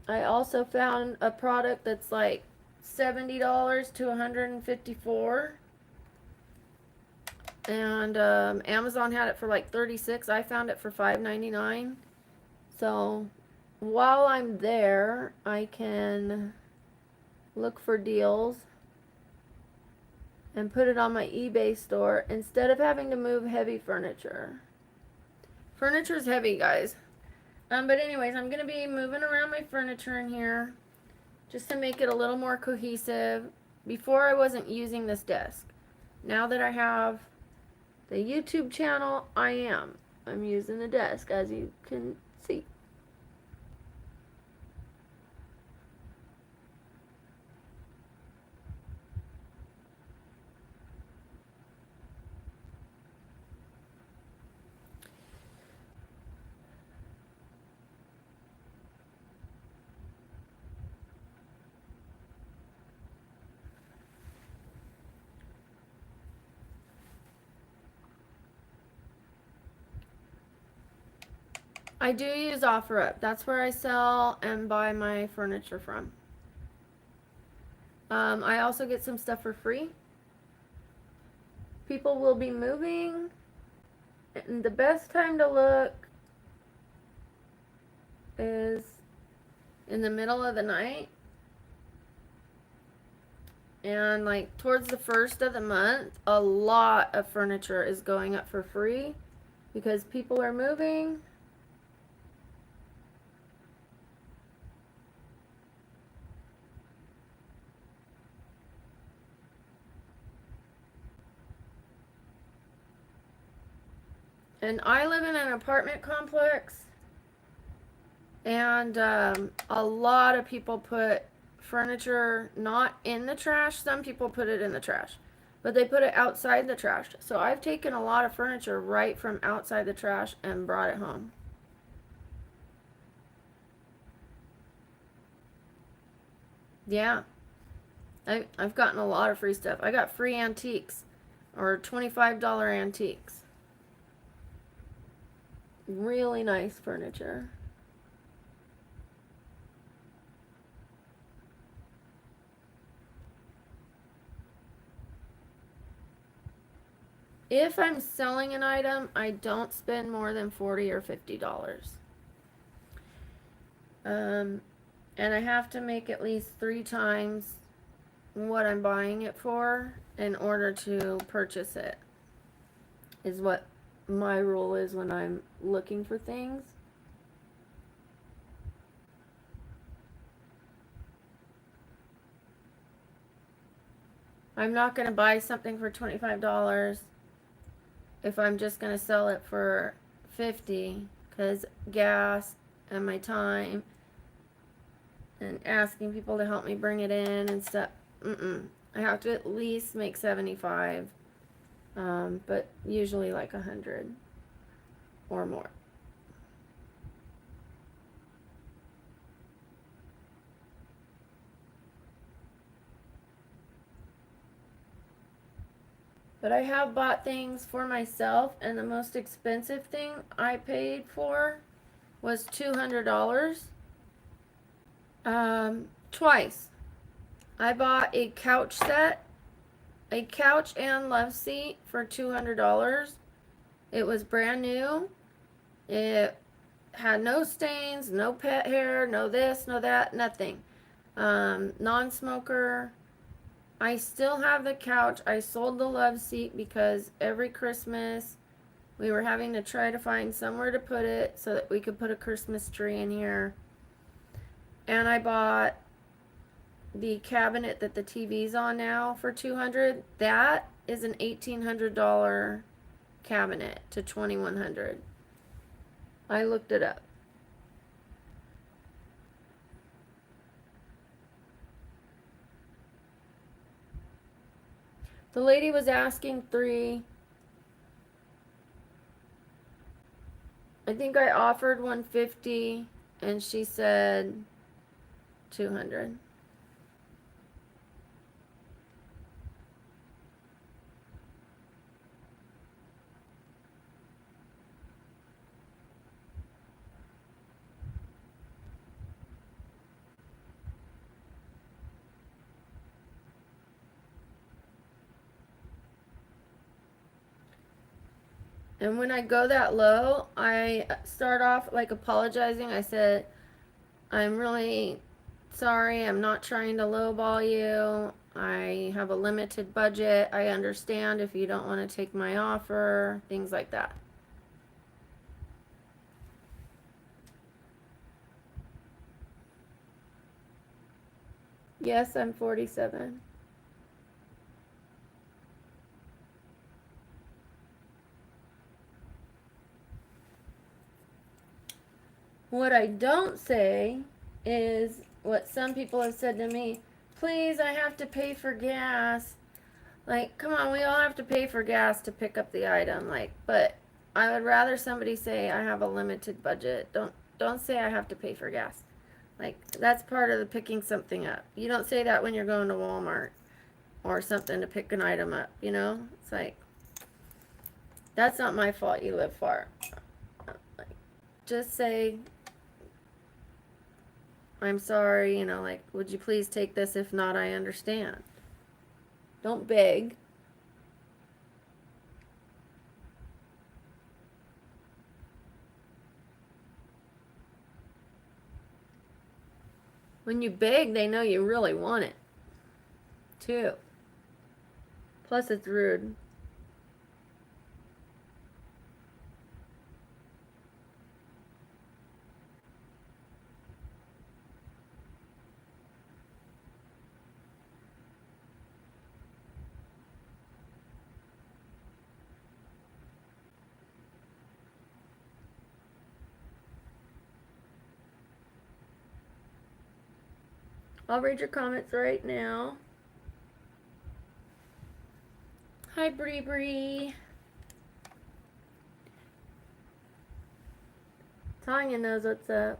I also found a product that's like $70 to $154. And Amazon had it for like $36. I found it for $5.99. So while I'm there, I can look for deals and put it on my eBay store instead of having to move heavy furniture. Furniture's heavy, guys. But anyways, I'm going to be moving around my furniture in here just to make it a little more cohesive. Before I wasn't using this desk. Now that I have the YouTube channel, I'm using the desk, as you can see. I do use OfferUp. That's where I sell and buy my furniture from. I also get some stuff for free. People will be moving, and the best time to look is in the middle of the night. And like towards the first of the month, a lot of furniture is going up for free because people are moving. And I live in an apartment complex, and a lot of people put furniture not in the trash. Some people put it in the trash, but they put it outside the trash. So I've taken a lot of furniture right from outside the trash and brought it home. Yeah, I've gotten a lot of free stuff. I got free antiques or $25 antiques. Really nice furniture. If I'm selling an item, I don't spend more than $40 or $50. And I have to make at least 3 times what I'm buying it for in order to purchase it, is what my rule is when I'm looking for things. I'm not going to buy something for $25 if I'm just going to sell it for $50, because gas and my time and asking people to help me bring it in and stuff. I have to at least make 75, but usually like 100 or more. But I have bought things for myself, and the most expensive thing I paid for was $200. Twice. I bought a couch set, a couch and love seat for $200. It was brand new. It had no stains, no pet hair, no this, no that, nothing. Non-smoker. I still have the couch. I sold the love seat because every Christmas we were having to try to find somewhere to put it so that we could put a Christmas tree in here. And I bought the cabinet that the TV's on now for $200. That is an $1,800 cabinet to $2,100. I looked it up. The lady was asking $3. I think I offered $150 and she said $200. And when I go that low, I start off like apologizing. I said, I'm really sorry. I'm not trying to lowball you. I have a limited budget. I understand if you don't want to take my offer, things like that. Yes, I'm 47. What I don't say is what some people have said to me, please, I have to pay for gas. Like, come on, we all have to pay for gas to pick up the item. Like, but I would rather somebody say I have a limited budget. Don't say I have to pay for gas. Like, that's part of the picking something up. You don't say that when you're going to Walmart or something to pick an item up, you know? It's like, that's not my fault you live far. Like, just say, I'm sorry, you know, like, would you please take this? If not, I understand. Don't beg. When you beg, they know you really want it, too. Plus, it's rude. I'll read your comments right now. Hi, Bree Bree. Tanya knows what's up.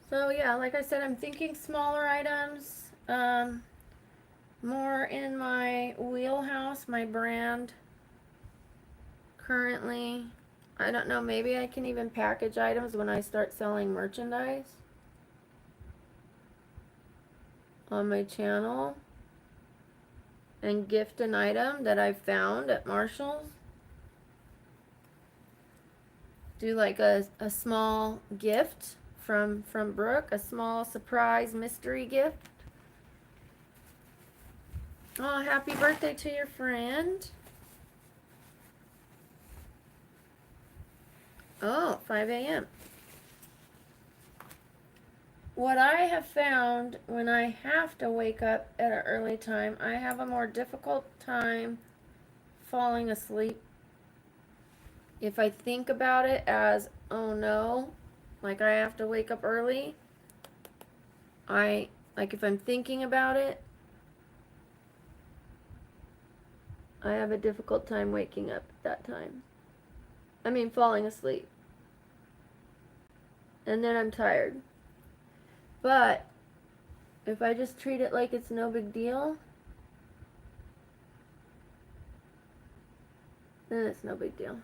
So yeah, like I said, I'm thinking smaller items. More in my wheelhouse, my brand currently. I don't know, maybe I can even package items when I start selling merchandise on my channel and gift an item that I found at Marshall's. Do like a small gift from Brooke, a small surprise mystery gift. Oh, happy birthday to your friend. Oh, 5 a.m. What I have found when I have to wake up at an early time, I have a more difficult time falling asleep. If I think about it as, oh no, like I have to wake up early, like if I'm thinking about it,
I have a difficult time waking up at that time. I mean, falling asleep. And then I'm tired. But if I just treat it like it's no big deal, then it's no big deal.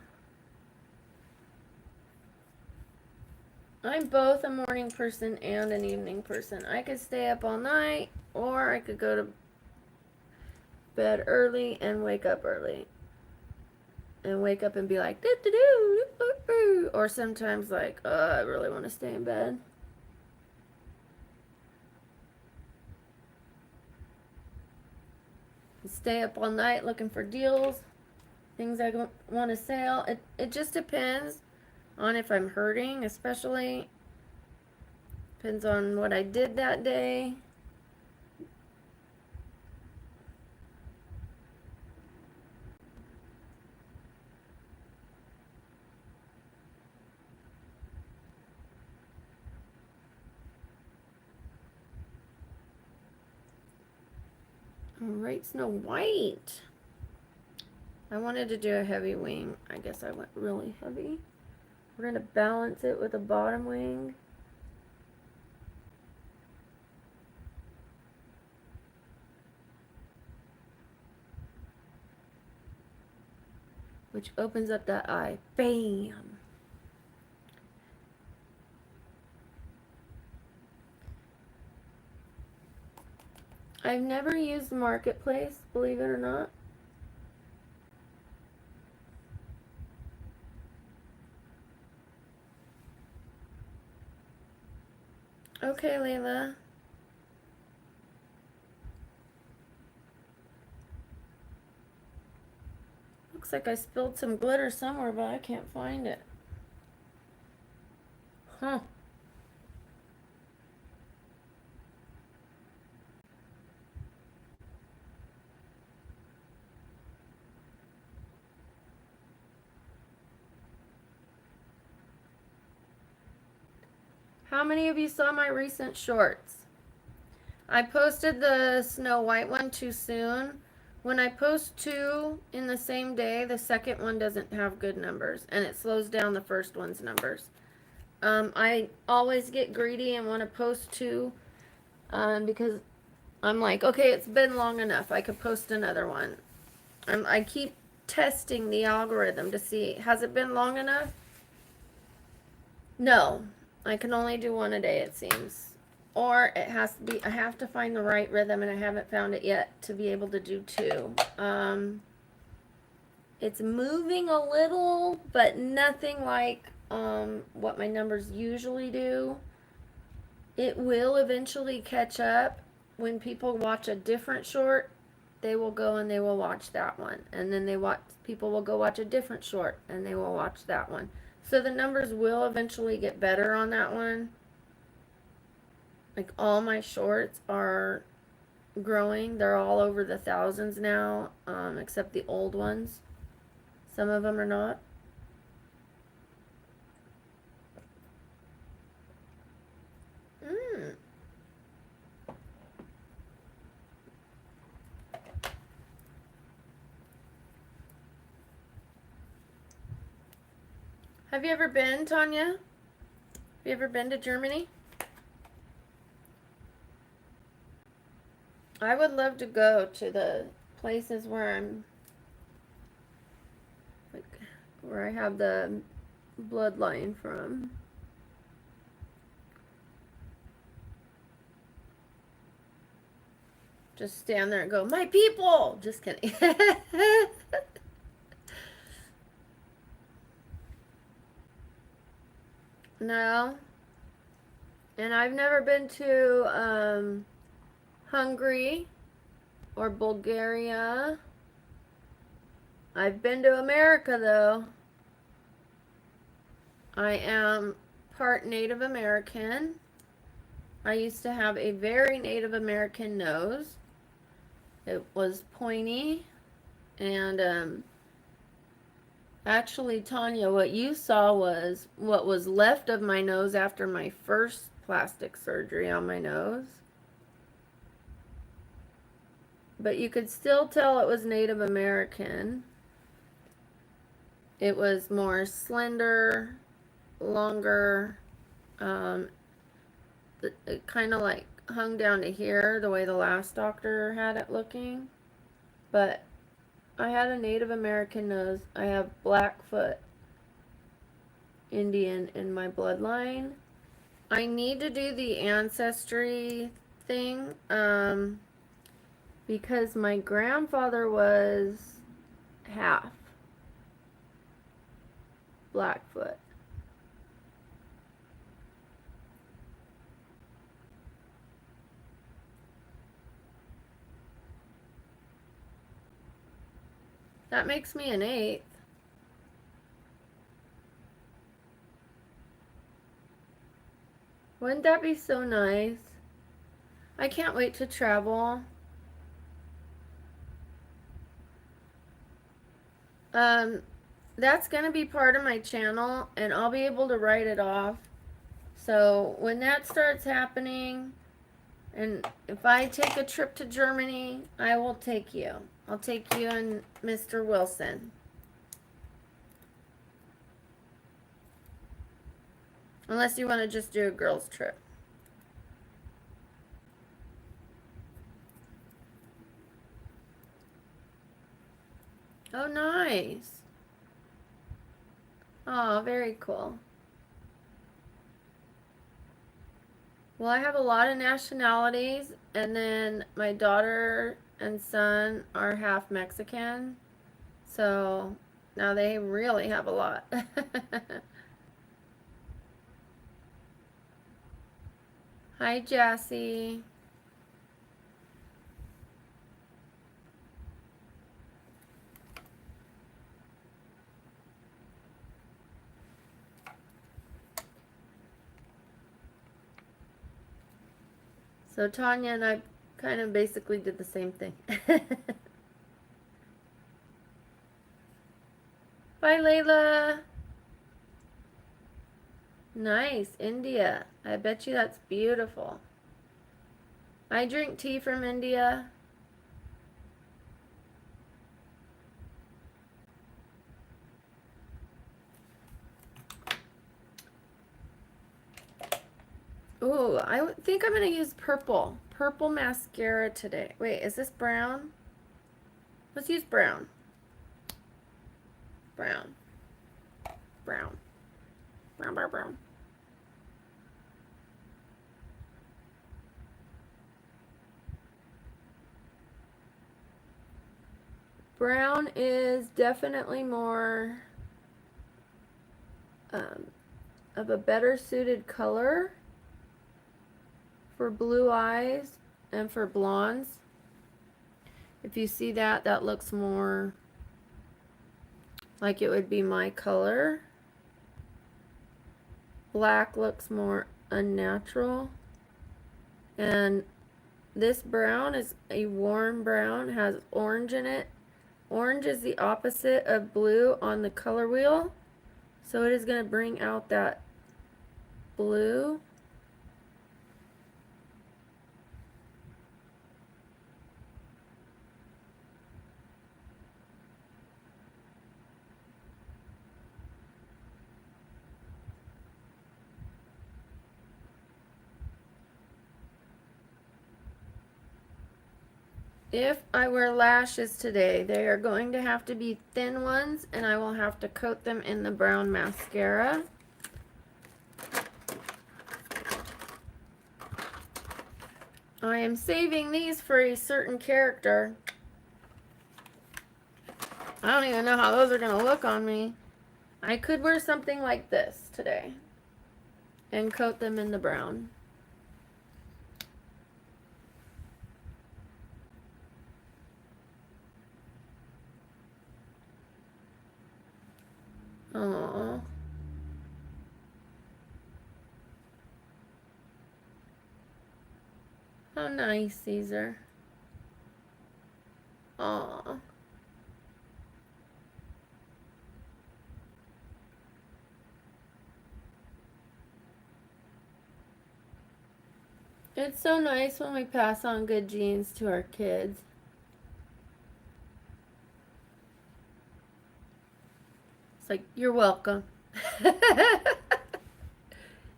I'm both a morning person and an evening person. I could stay up all night, or I could go to bed early and wake up early. And wake up and be like, doo-doo-doo, or sometimes like, I really want to stay in bed. Stay up all night looking for deals, things I want to sell. It just depends on if I'm hurting, especially. Depends on what I did that day. Alright, Snow White. I wanted to do a heavy wing. I guess I went really heavy. We're going to balance it with a bottom wing. Which opens up that eye. Bam! I've never used Marketplace, believe it or not. Okay, Layla. Looks like I spilled some glitter somewhere, but I can't find it. Huh. How many of you saw my recent shorts? I posted the Snow White one too soon. When I post two in the same day, the second one doesn't have good numbers, and it slows down the first one's numbers. I always get greedy and want to post two because I'm like, okay, it's been long enough. I could post another one. I keep testing the algorithm to see, has it been long enough? No, I can only do one a day, it seems. Or it has to be, I have to find the right rhythm, and I haven't found it yet to be able to do two. It's moving a little, but nothing like what my numbers usually do. It will eventually catch up. When people watch a different short, they will go and they will watch that one, and then people will go watch a different short and they will watch that one. So the numbers will eventually get better on that one. Like, all my shorts are growing. They're all over the thousands now, except the old ones. Some of them are not. Have you ever been, Tanya? Have you ever been to Germany? I would love to go to the places where where I have the bloodline from. Just stand there and go, my people! Just kidding. No. And I've never been to Hungary or Bulgaria. I've been to America, though. I am part Native American. I used to have a very Native American nose. It was pointy. And actually, Tanya, what you saw was what was left of my nose after my first plastic surgery on my nose. but you could still tell it was Native American. It was more slender, longer, it kind of like hung down to here the way the last doctor had it looking. But I had a Native American nose. I have Blackfoot Indian in my bloodline. I need to do the ancestry thing because my grandfather was half Blackfoot. That makes me an 8th. Wouldn't that be so nice? I can't wait to travel. That's going to be part of my channel, and I'll be able to write it off. So when that starts happening, and if I take a trip to Germany, I will take you. I'll take you and Mr. Wilson. Unless you want to just do a girls' trip. Oh, nice. Oh, very cool. Well, I have a lot of nationalities, and then my daughter and son are half Mexican. So now they really have a lot. Hi, Jassy. So Tanya and I kind of basically did the same thing. Bye, Layla. Nice, India. I bet you that's beautiful. I drink tea from India. Ooh, I think I'm going to use purple. Purple mascara today. Wait, is this brown? Let's use brown. Brown. Brown. Brown, brown, brown. Brown is definitely more of a better suited color for blue eyes and for blondes. If you see that, that looks more like it would be my color. Black looks more unnatural. And this brown is a warm brown, has orange in it. Orange is the opposite of blue on the color wheel. So it is going to bring out that blue. If I wear lashes today, they are going to have to be thin ones, and I will have to coat them in the brown mascara. I am saving these for a certain character. I don't even know how those are going to look on me. I could wear something like this today and coat them in the brown. Aww. How nice these are. Aww. It's so nice when we pass on good genes to our kids. like, you're welcome.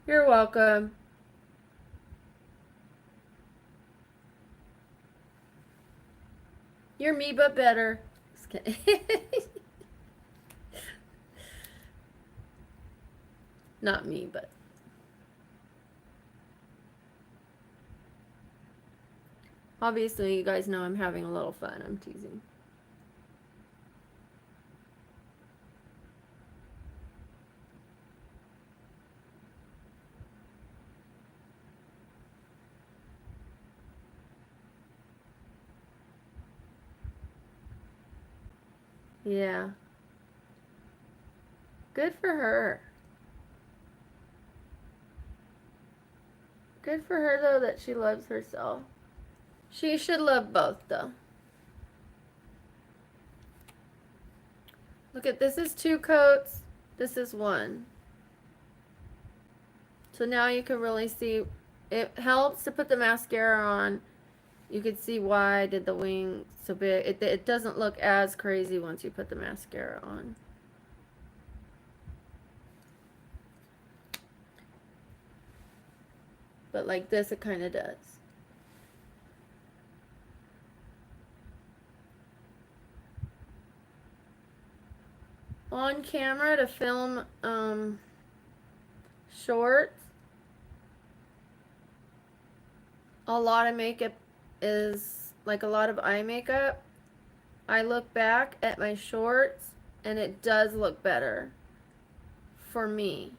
You're welcome. You're me, but better. Just kidding. Not me, but. Obviously, you guys know I'm having a little fun. I'm teasing. Yeah. Good for her. Good for her, though, that she loves herself. She should love both, though. Look at this is 2 coats. This is 1. So now you can really see. It helps to put the mascara on. You can see why I did the wing so big. It doesn't look as crazy once you put the mascara on. But like this, it kind of does. On camera to film shorts, a lot of makeup is like a lot of eye makeup. I look back at my shorts and it does look better for me.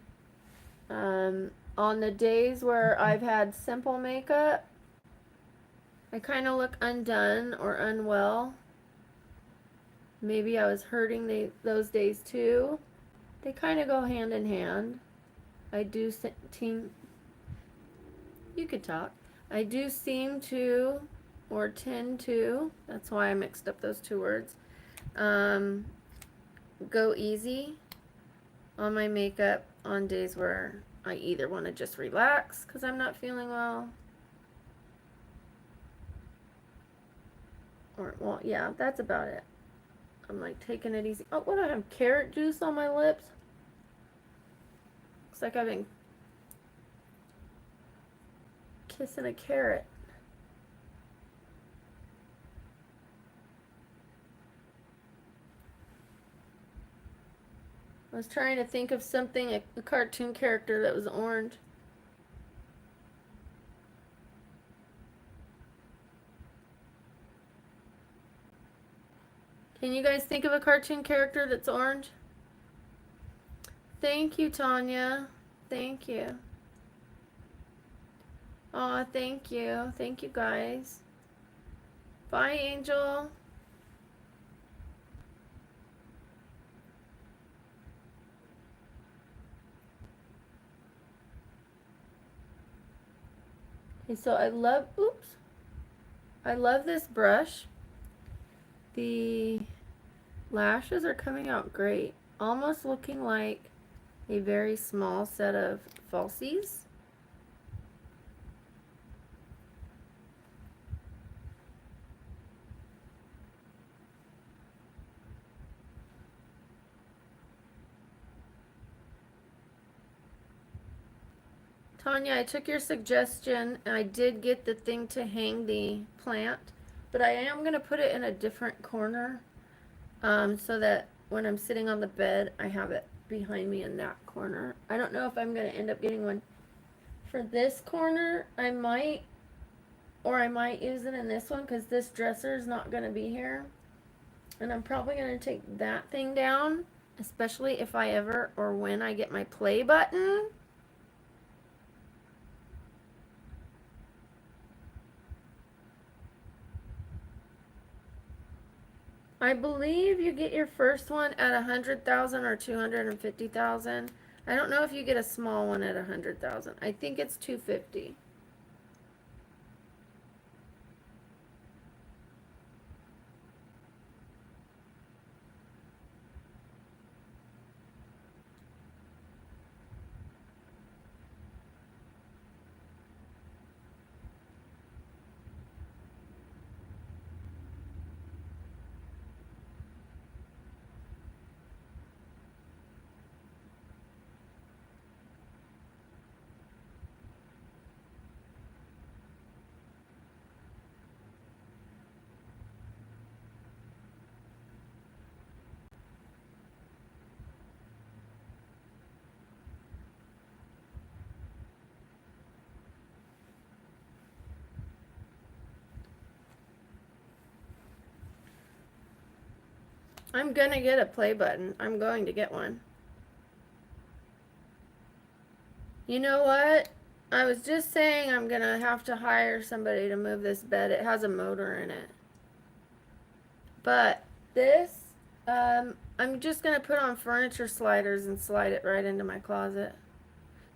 On the days where I've had simple makeup, I kind of look undone or unwell. Maybe I was hurting those days too. They kind of go hand in hand. I do seem, you could talk. I do seem to, or tend to, that's why I mixed up those 2 words, go easy on my makeup on days where I either want to just relax because I'm not feeling well, or, well, yeah, that's about it. I'm like taking it easy. Oh, what do I have? Carrot juice on my lips? Looks like I've been kissing a carrot. I was trying to think of something, a cartoon character that was orange. Can you guys think of a cartoon character that's orange? Thank you, Tanya. Thank you. Aw, thank you. Thank you, guys. Bye, Angel. Okay, so I love this brush. The lashes are coming out great. Almost looking like a very small set of falsies. Tanya, I took your suggestion and I did get the thing to hang the plant, but I am going to put it in a different corner so that when I'm sitting on the bed, I have it behind me in that corner. I don't know if I'm going to end up getting one for this corner. I might, or I might use it in this one because this dresser is not going to be here. And I'm probably going to take that thing down, especially if I ever or when I get my play button. I believe you get your first one at 100,000 or 250,000. I don't know if you get a small one at 100,000. I think it's 250.
I'm gonna get a play button. I'm going to get one. You know what? I was just saying I'm gonna have to hire somebody to move this bed. It has a motor in it. But this, I'm just gonna put on furniture sliders and slide it right into my closet.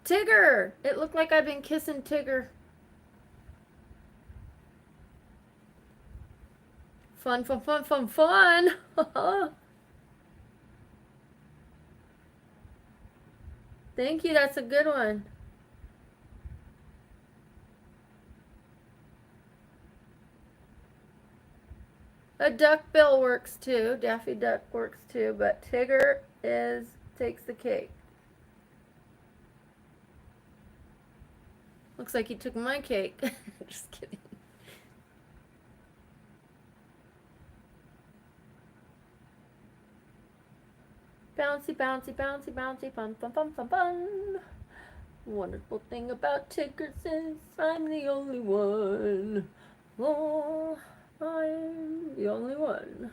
Tigger! It looked like I've been kissing Tigger. Fun, fun, fun, fun, fun! Thank you, that's a good one. A duckbill works too. Daffy Duck works too, but Tigger takes the cake. Looks like he took my cake. Just kidding. Bouncy, bouncy, bouncy, bouncy, fun, fun, fun, fun, fun. Wonderful thing about Tigger is I'm the only one. Oh, I'm the only one.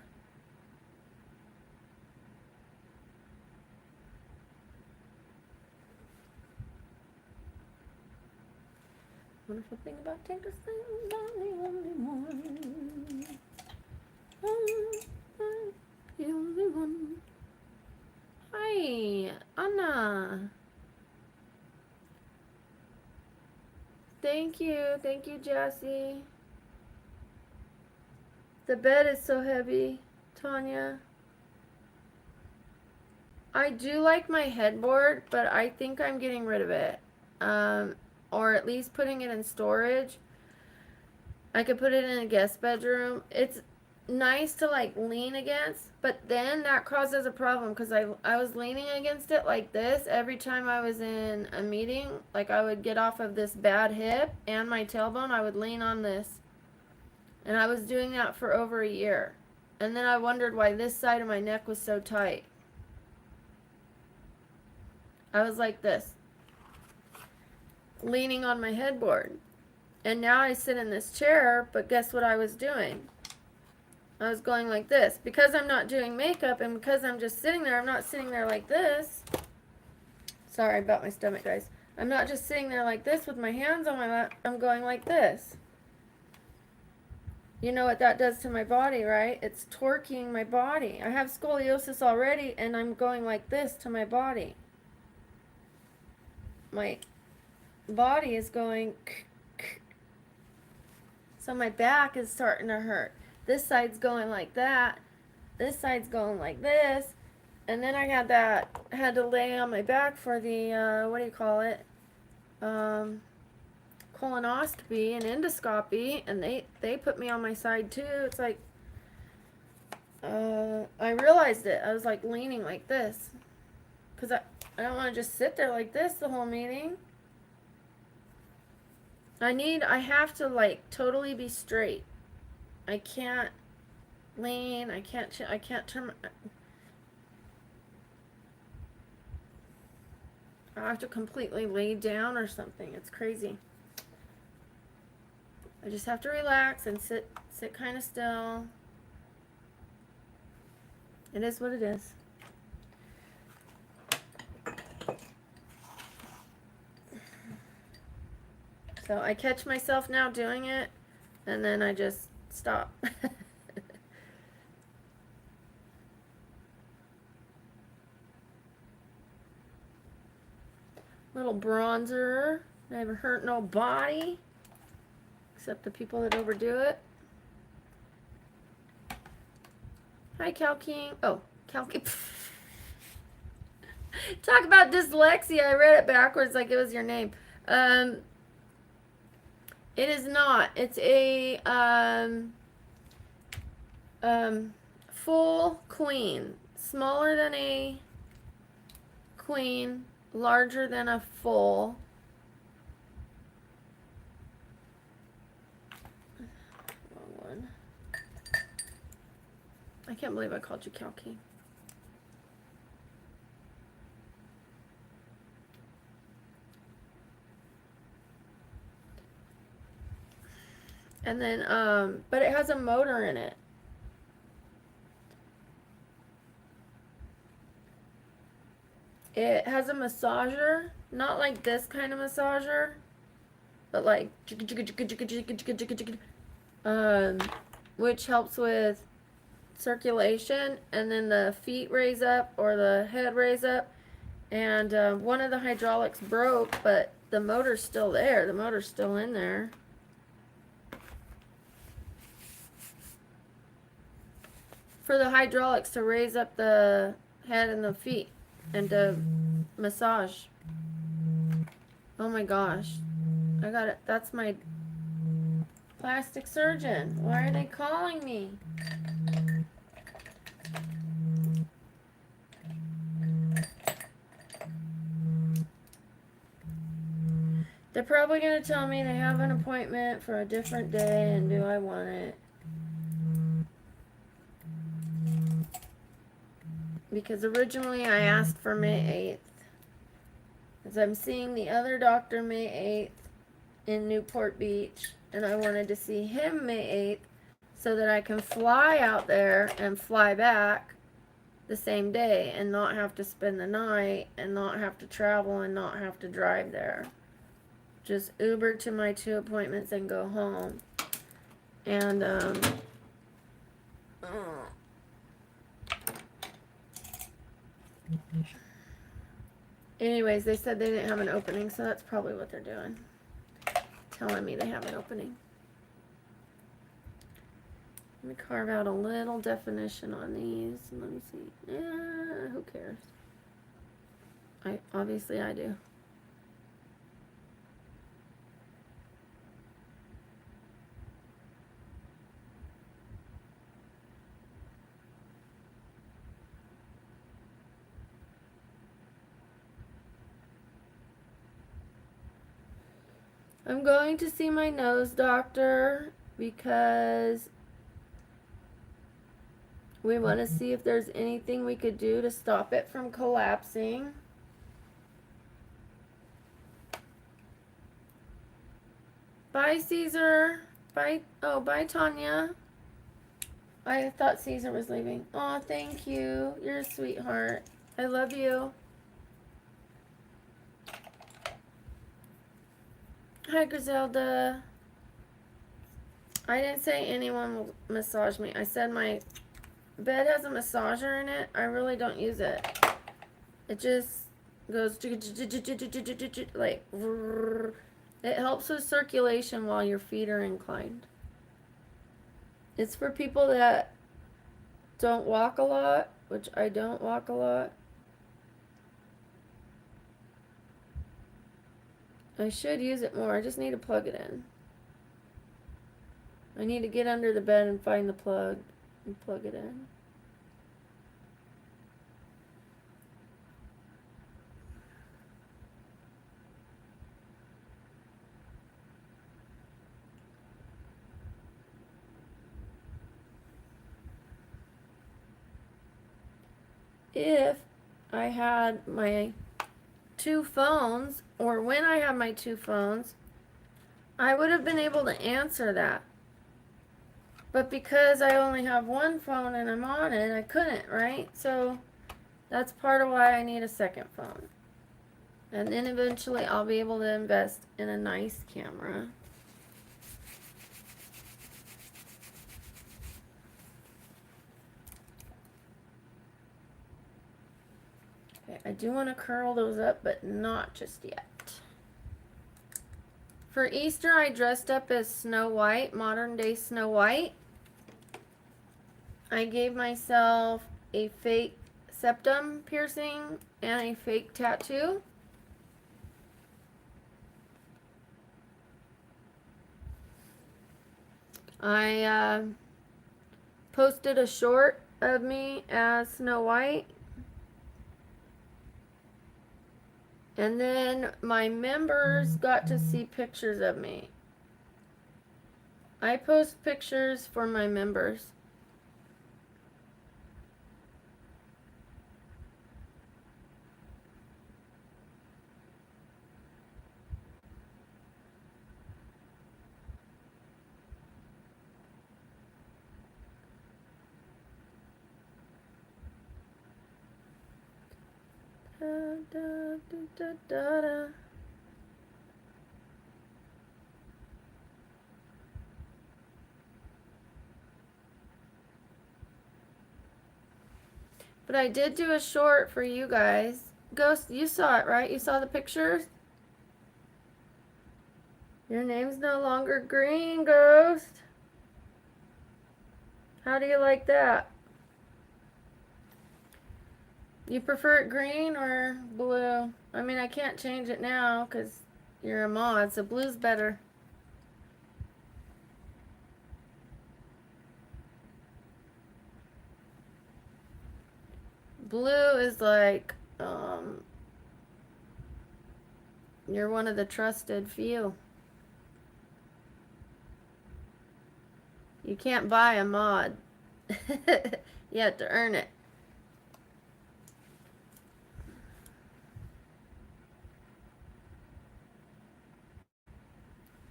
Wonderful thing about Tigger is I'm the only one. I'm the only one. Hi, Anna. Thank you, Jessie. The bed is so heavy, Tanya. I do like my headboard, but I think I'm getting rid of it. Or at least putting it in storage. I could put it in a guest bedroom. It's nice to like lean against, but then that causes a problem because I was leaning against it like this every time I was in a meeting. Like I would get off of this bad hip and my tailbone, I would lean on this. And I was doing that for over a year. And then I wondered why this side of my neck was so tight. I was like this, leaning on my headboard. And now I sit in this chair, but guess what I was doing? I was going like this. Because I'm not doing makeup and because I'm just sitting there, I'm not sitting there like this. Sorry about my stomach, guys. I'm not just sitting there like this with my hands on my lap. I'm going like this. You know what that does to my body, right? It's torquing my body. I have scoliosis already and I'm going like this to my body. My body is going, so my back is starting to hurt. This side's going like that. This side's going like this. And then I had to lay on my back for the, what do you call it? Colonoscopy and endoscopy. And they put me on my side too. It's like, I realized it. I was like leaning like this. Because I don't want to just sit there like this the whole meeting. I have to like totally be straight. I can't lean, I can't turn, I have to completely lay down or something. It's crazy. I just have to relax and sit kind of still. It is what it is. So I catch myself now doing it, and then I just stop. Little bronzer. Never hurt nobody, except the people that overdo it. Hi, Cal King. Oh, Cal King. Talk about dyslexia. I read it backwards like it was your name. It is not. It's a full queen. Smaller than a queen, larger than a full. Wrong one. I can't believe I called you Kalki. And then, but it has a motor in it.
It has a massager, not like this kind of massager, but like which helps with circulation, and then the feet raise up or the head raise up. And one of the hydraulics broke, but the motor's still there. The motor's still in there. For the hydraulics to raise up the head and the feet and to massage. Oh my gosh. I got it. That's my plastic surgeon. Why are they calling me? They're probably going to tell me they have an appointment for a different day, and do I want it? Because originally I asked for May 8th. As I'm seeing the other doctor May 8th in Newport Beach, and I wanted to see him May 8th so that I can fly out there and fly back the same day and not have to spend the night and not have to travel and not have to drive there. Just Uber to my 2 appointments and go home. And anyways, they said they didn't have an opening, so that's probably what they're doing. Telling me they have an opening. Let me carve out a little definition on these. Let me see. Who cares? Obviously I do. I'm going to see my nose doctor because we want to see if there's anything we could do to stop it from collapsing. Bye, Caesar. Bye. Oh, bye, Tanya. I thought Caesar was leaving. Oh, thank you. You're a sweetheart. I love you. Hi, Griselda. I didn't say anyone will massage me. I said my bed has a massager in it. I really don't use it. It just goes like, it helps with circulation while your feet are inclined. It's for people that don't walk a lot, which I don't walk a lot. I should use it more. I just need to plug it in. I need to get under the bed and find the plug and plug it in. If I had my 2 phones, or when I had my 2 phones, I would have been able to answer that. But because I only have 1 phone and I'm on it, I couldn't, right? So that's part of why I need a second phone. And then eventually I'll be able to invest in a nice camera. Okay, I do want to curl those up, but not just yet. For Easter, I dressed up as Snow White, modern day Snow White. I gave myself a fake septum piercing and a fake tattoo. I posted a short of me as Snow White. And then my members got to see pictures of me. I post pictures for my members.
da, da, da, da. But I did do a short for you guys. Ghost, you saw it, right? You saw the pictures? Your name's no longer green, Ghost. How do you like that? You prefer it green or blue? I mean, I can't change it now because you're a mod, so blue's better. Blue is like, you're one of the trusted few. You can't buy a mod. You have to earn it.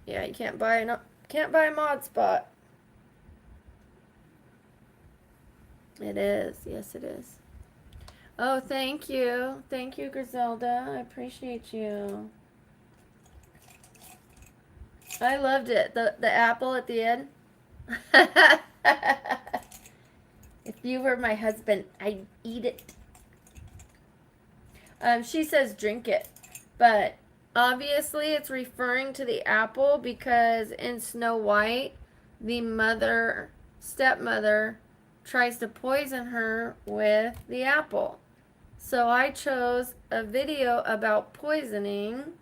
Yeah, you can't buy a mod spot. It is. Yes, it is. Oh, thank you. Thank you, Griselda. I appreciate you. I loved it. The apple at the end. If you were my husband, I'd eat it. She says drink it, but obviously it's referring to the apple because in Snow White, the stepmother, tries to poison her with the apple. So I chose a video about poisoning.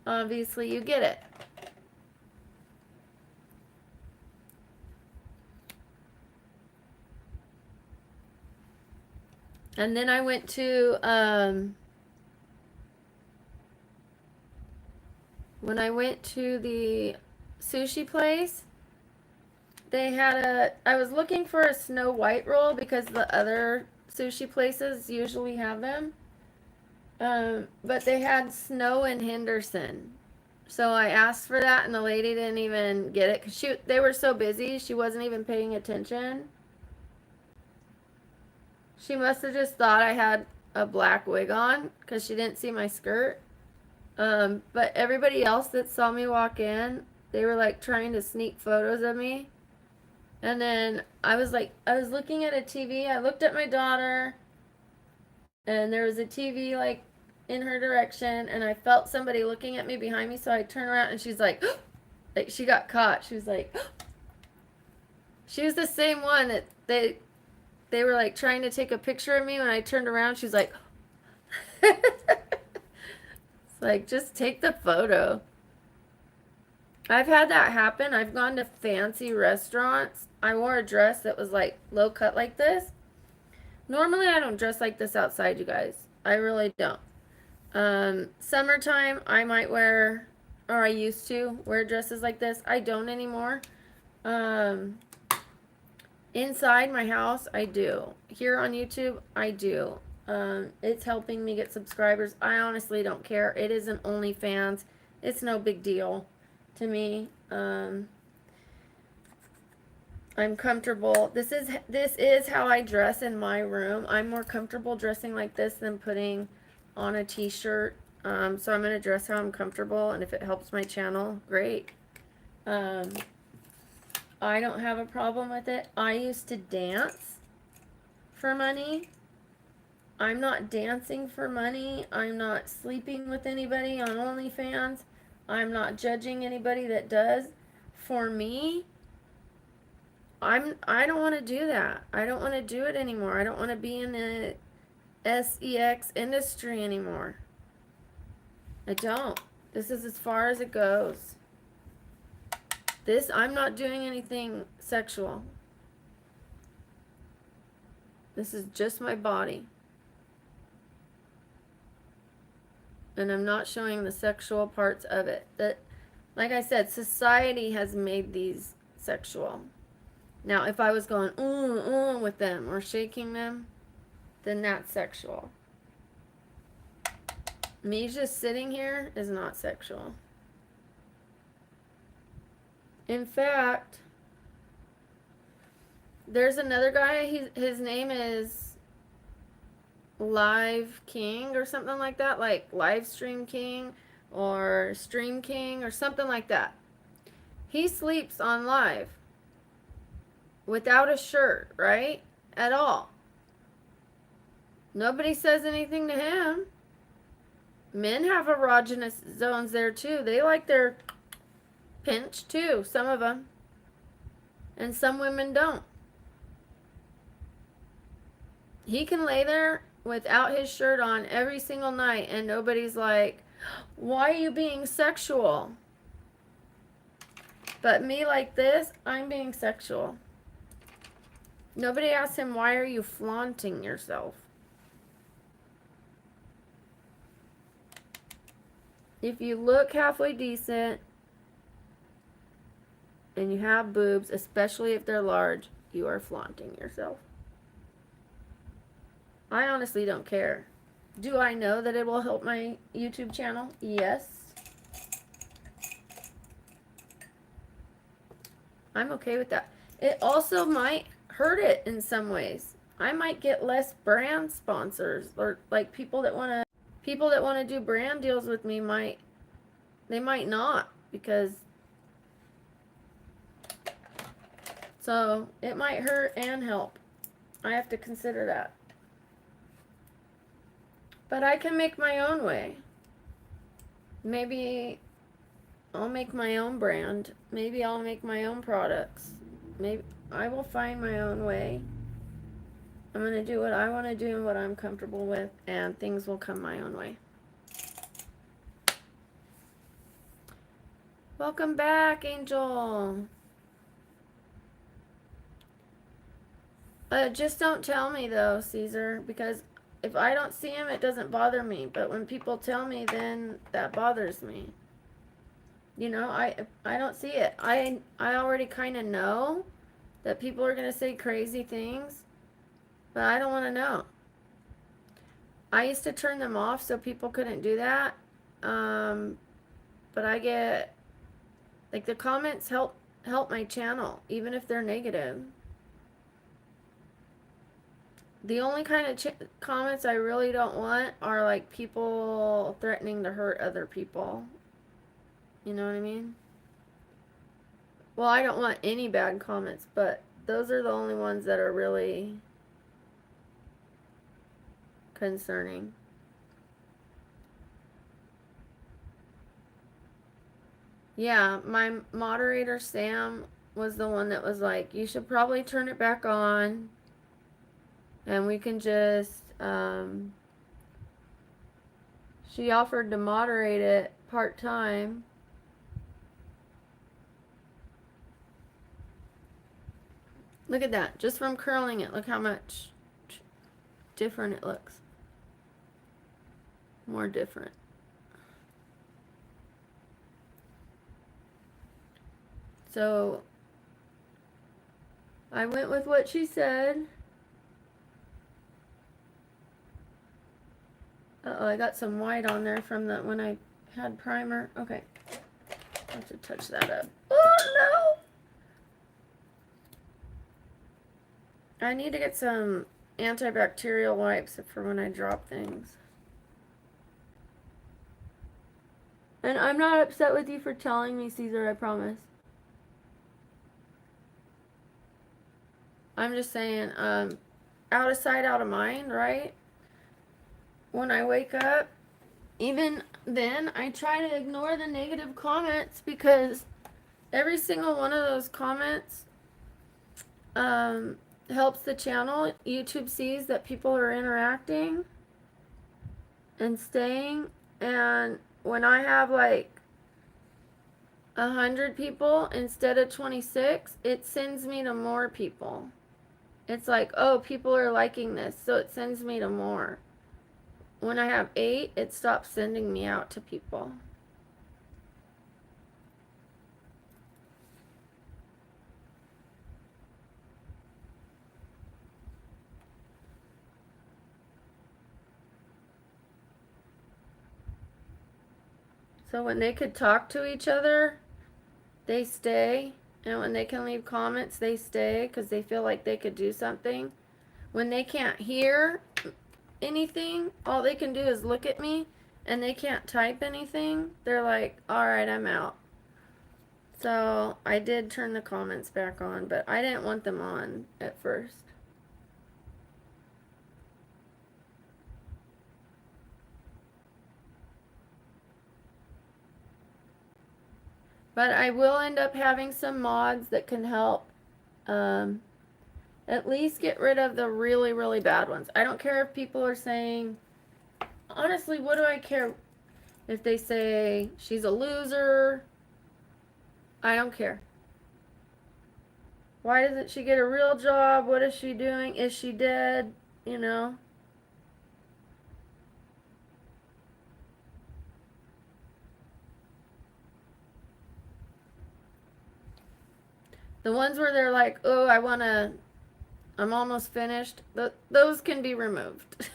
Obviously you get it. And then I went to, when I went to the sushi place, they had I was looking for a Snow White roll because the other sushi places usually have them. But they had snow in Henderson. So I asked for that and the lady didn't even get it because they were so busy, she wasn't even paying attention. She must have just thought I had a black wig on because she didn't see my skirt. But everybody else that saw me walk in, they were like trying to sneak photos of me. And then I was looking at a TV. I looked at my daughter, and there was a TV like in her direction, and I felt somebody looking at me behind me. So I turned around, and she's like, like she got caught. She was like, she was the same one that they were like trying to take a picture of me. When I turned around, she's like, it's like, just take the photo. I've had that happen. I've gone to fancy restaurants. I wore a dress that was like low cut like this. Normally I don't dress like this outside, you guys. I really don't. Summertime I might wear, or I used to wear dresses like this. I don't anymore. Inside my house I do. Here on YouTube I do. It's helping me get subscribers. I honestly don't care. It isn't OnlyFans. It's no big deal to me. I'm comfortable. This is how I dress in my room. I'm more comfortable dressing like this than putting on a t-shirt. So I'm going to dress how I'm comfortable, and if it helps my channel, great. I don't have a problem with it. I used to dance for money. I'm not dancing for money. I'm not sleeping with anybody on OnlyFans. I'm not judging anybody that does. For me, I don't want to do that. I don't want to do it anymore. I don't want to be in the sex industry anymore. I don't. This is as far as it goes. I'm not doing anything sexual. This is just my body. And I'm not showing the sexual parts of it. That, like I said, society has made these sexual. Now, if I was going with them or shaking them, then that's sexual. Me just sitting here is not sexual. In fact, there's another guy, his name is, Live King or something like that, like Live Stream King or Stream King or something like that. He sleeps on live without a shirt, right? At all. Nobody says anything to him. Men have erogenous zones there too. They like their pinch too, some of them. And some women don't. He can lay there without his shirt on every single night and nobody's like, why are you being sexual? But me like this, I'm being sexual. Nobody asks him, why are you flaunting yourself? If you look halfway decent and you have boobs, especially if they're large, you are flaunting yourself. I honestly don't care. Do I know that it will help my YouTube channel? Yes. I'm okay with that. It also might hurt it in some ways. I might get less brand sponsors, or like people that want to do brand deals with me might not, because so it might hurt and help. I have to consider that. But I can make my own way. Maybe I'll make my own brand. Maybe I'll make my own products. Maybe I will find my own way. I'm going to do what I want to do and what I'm comfortable with, and things will come my own way. Welcome back, Angel. Just don't tell me though, Caesar, because if I don't see him, it doesn't bother me. But when people tell me, then that bothers me. You know, I don't see it. I already kind of know that people are going to say crazy things, but I don't want to know. I used to turn them off so people couldn't do that. But I get, like, the comments help my channel, even if they're negative. The only kind of comments I really don't want are like people threatening to hurt other people. You know what I mean? Well, I don't want any bad comments, but those are the only ones that are really concerning. Yeah, my moderator Sam was the one that was like, you should probably turn it back on. And we can just, she offered to moderate it part-time. Look at that. Just from curling it, look how much different it looks. More different. So, I went with what she said. Uh-oh, I got some white on there from when I had primer. Okay. I have to touch that up. Oh, no! I need to get some antibacterial wipes for when I drop things. And I'm not upset with you for telling me, Caesar, I promise. I'm just saying, out of sight, out of mind, right? When I wake up, even then, I try to ignore the negative comments, because every single one of those comments helps the channel. YouTube sees that people are interacting and staying, and when I have like 100 people instead of 26, it sends me to more people. It's like, oh, people are liking this, so it sends me to more. When I have 8, it stops sending me out to people. So when they could talk to each other, they stay. And when they can leave comments, they stay because they feel like they could do something. When they can't hear,
anything, all they can do is look at me and they can't type anything. They're like, all right, I'm out. So I did turn the comments back on, but I didn't want them on at first. But I will end up having some mods that can help at least get rid of the really, really bad ones. I don't care if people are saying, honestly, what do I care if they say she's a loser? I don't care. Why doesn't she get a real job? What is she doing? Is she dead? You know? The ones where they're like, oh, I'm almost finished. Those can be removed.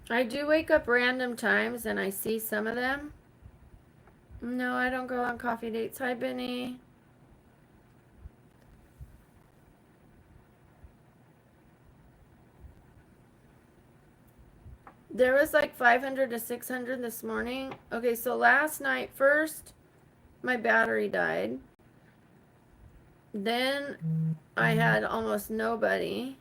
I do wake up random times and I see some of them. No, I don't go on coffee dates. Hi, Benny. There was like 500 to 600 this morning. Okay, so last night, first, my battery died. Then I had almost nobody.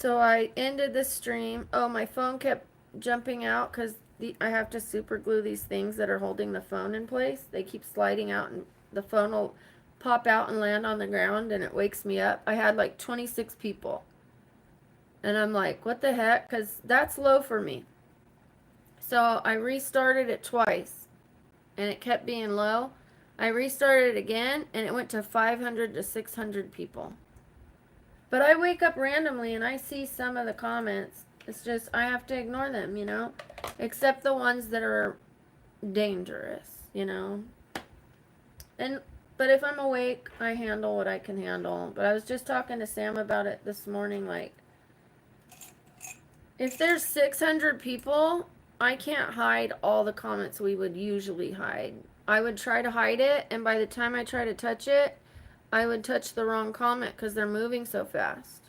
So I ended the stream. Oh, my phone kept jumping out because I have to super glue these things that are holding the phone in place. They keep sliding out and the phone will pop out and land on the ground and it wakes me up. I had like 26 people. And I'm like, what the heck? Because that's low for me. So I restarted it twice and it kept being low. I restarted it again and it went to 500 to 600 people. But I wake up randomly and I see some of the comments. It's just, I have to ignore them, you know? Except the ones that are dangerous, you know? But if I'm awake, I handle what I can handle. But I was just talking to Sam about it this morning, like, if there's 600 people, I can't hide all the comments we would usually hide. I would try to hide it, and by the time I try to touch it, I would touch the wrong comment because they're moving so fast.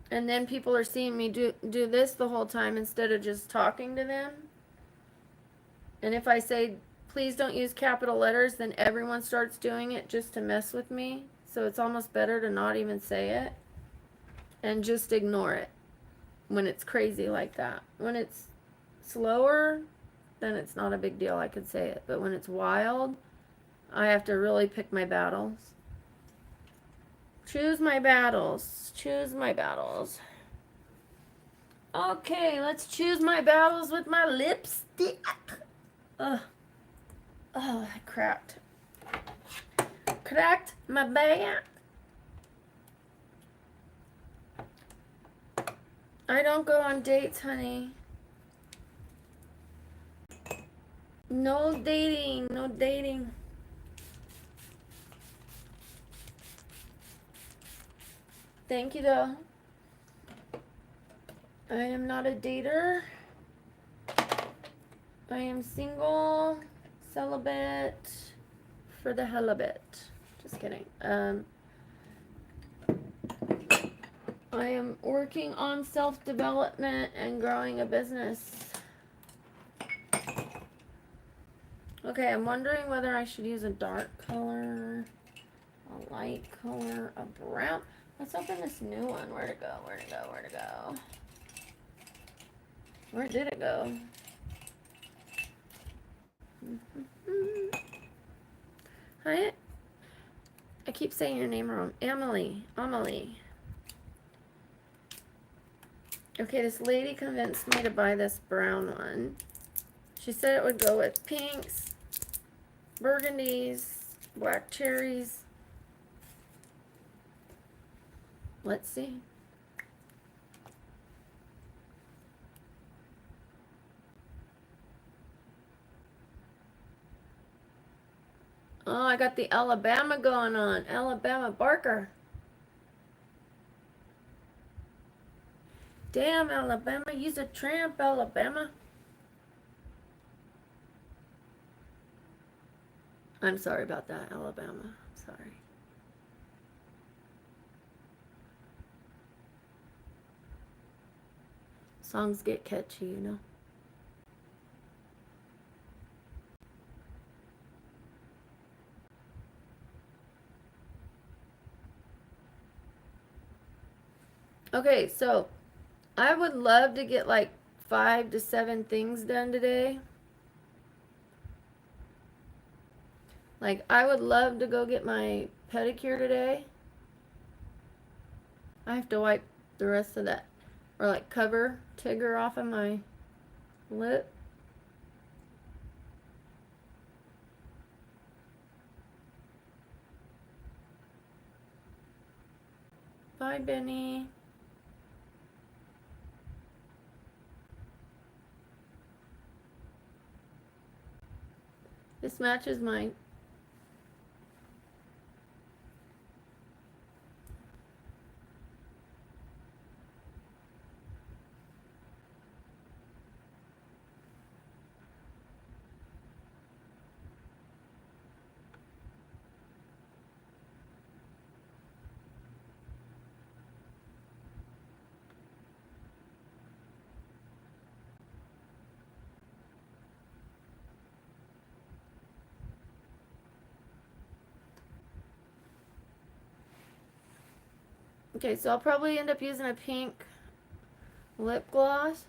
And then people are seeing me do this the whole time instead of just talking to them. And if I say, please don't use capital letters, then everyone starts doing it just to mess with me. So it's almost better to not even say it and just ignore it when it's crazy like that. When it's slower, then it's not a big deal. I could say it. But when it's wild, I have to really pick my battles. Choose my battles. Choose my battles. Okay, let's choose my battles with my lipstick. Ugh. Oh, I cracked. Cracked my back. I don't go on dates, honey. No dating. No dating. Thank you, though. I am not a dater. I am single, celibate, for the hell of it. Just kidding. I am working on self-development and growing a business. Okay, I'm wondering whether I should use a dark color, a light color, a brown. Let's open this new one. Where'd it go? Where'd it go? Where'd it go? Where did it go? Hi. I keep saying your name wrong. Emily. Amelie. Okay, this lady convinced me to buy this brown one. She said it would go with pinks, burgundies, black cherries. Let's see. Oh, I got the Alabama going on. Alabama Barker. Damn, Alabama. You's a tramp, Alabama. I'm sorry about that, Alabama. Sorry. Songs get catchy, you know. Okay, so I would love to get like 5 to 7 things done today. Like, I would love to go get my pedicure today. I have to wipe the rest of that, or like cover Tigger off of my lip. Bye, Benny. This matches my Okay, so I'll probably end up using a pink lip gloss.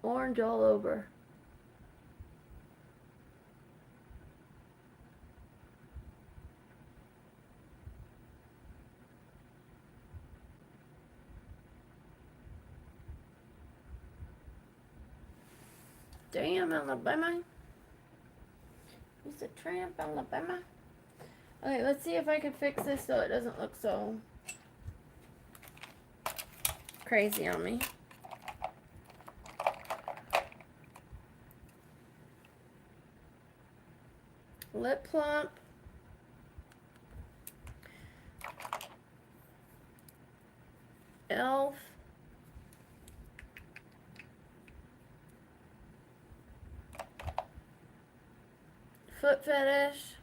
Orange all over. Damn, Alabama. He's a tramp, Alabama. Okay, let's see if I can fix this so it doesn't look so crazy on me. Lip plump. Elf. Foot fetish.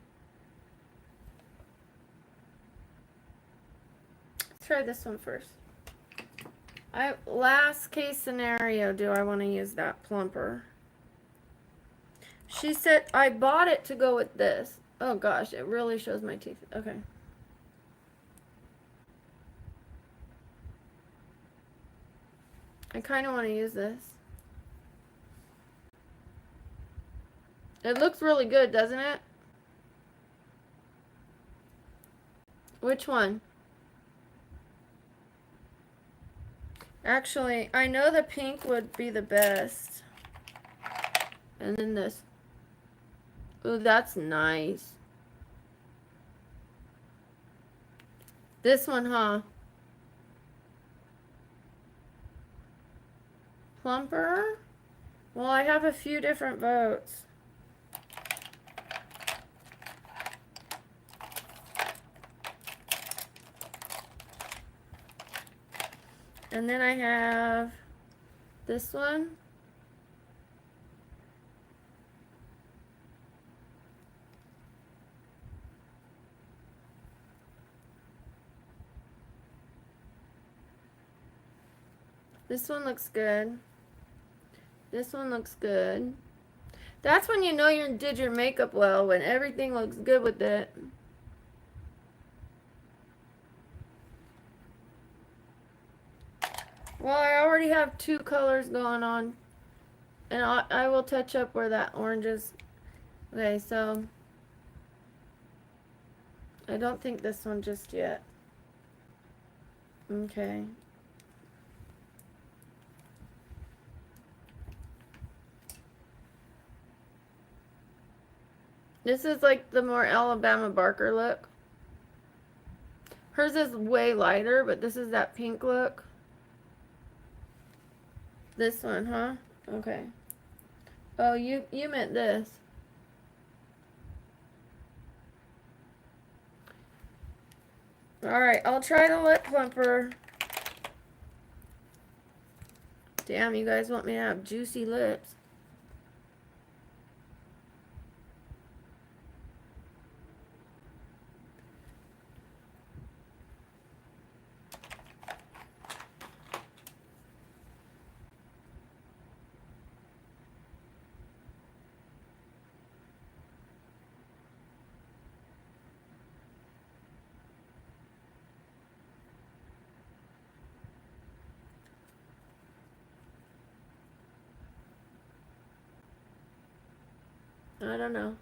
Let's try this one first. Last case scenario, do I want to use that plumper? She said I bought it to go with this. Oh gosh, it really shows my teeth. Okay. I kind of want to use this. It looks really good, doesn't it? Which one? Actually, I know the pink would be the best. And then this. Ooh, that's nice. This one, huh? Plumper? Well, I have a few different votes. And then I have this one. This one looks good. This one looks good. That's when you know you did your makeup well, when everything looks good with it. Well, I already have two colors going on. And I will touch up where that orange is. Okay, so I don't think this one just yet. Okay. This is like the more Alabama Barker look. Hers is way lighter, but this is that pink look. This one, huh? Okay. Oh, you meant this. Alright, I'll try the lip plumper. Damn, you guys want me to have juicy lips. I don't know.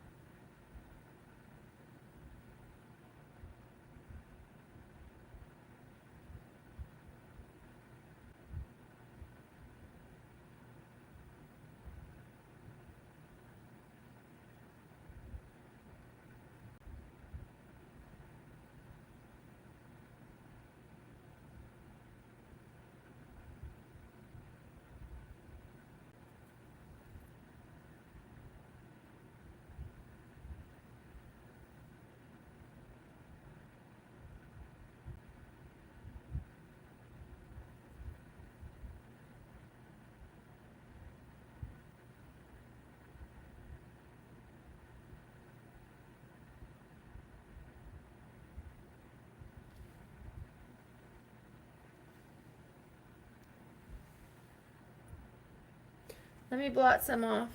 Let me blot some off.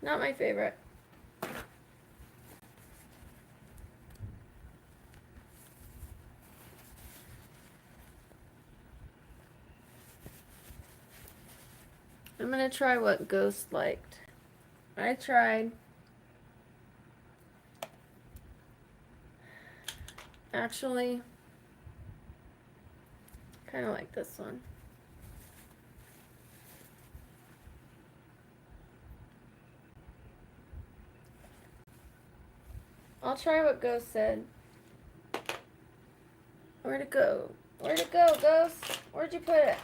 Not my favorite. I'm gonna try what Ghost liked. I tried. Actually, kind of like this one. I'll try what Ghost said. Where'd it go? Where'd it go, Ghost? Where'd you put it?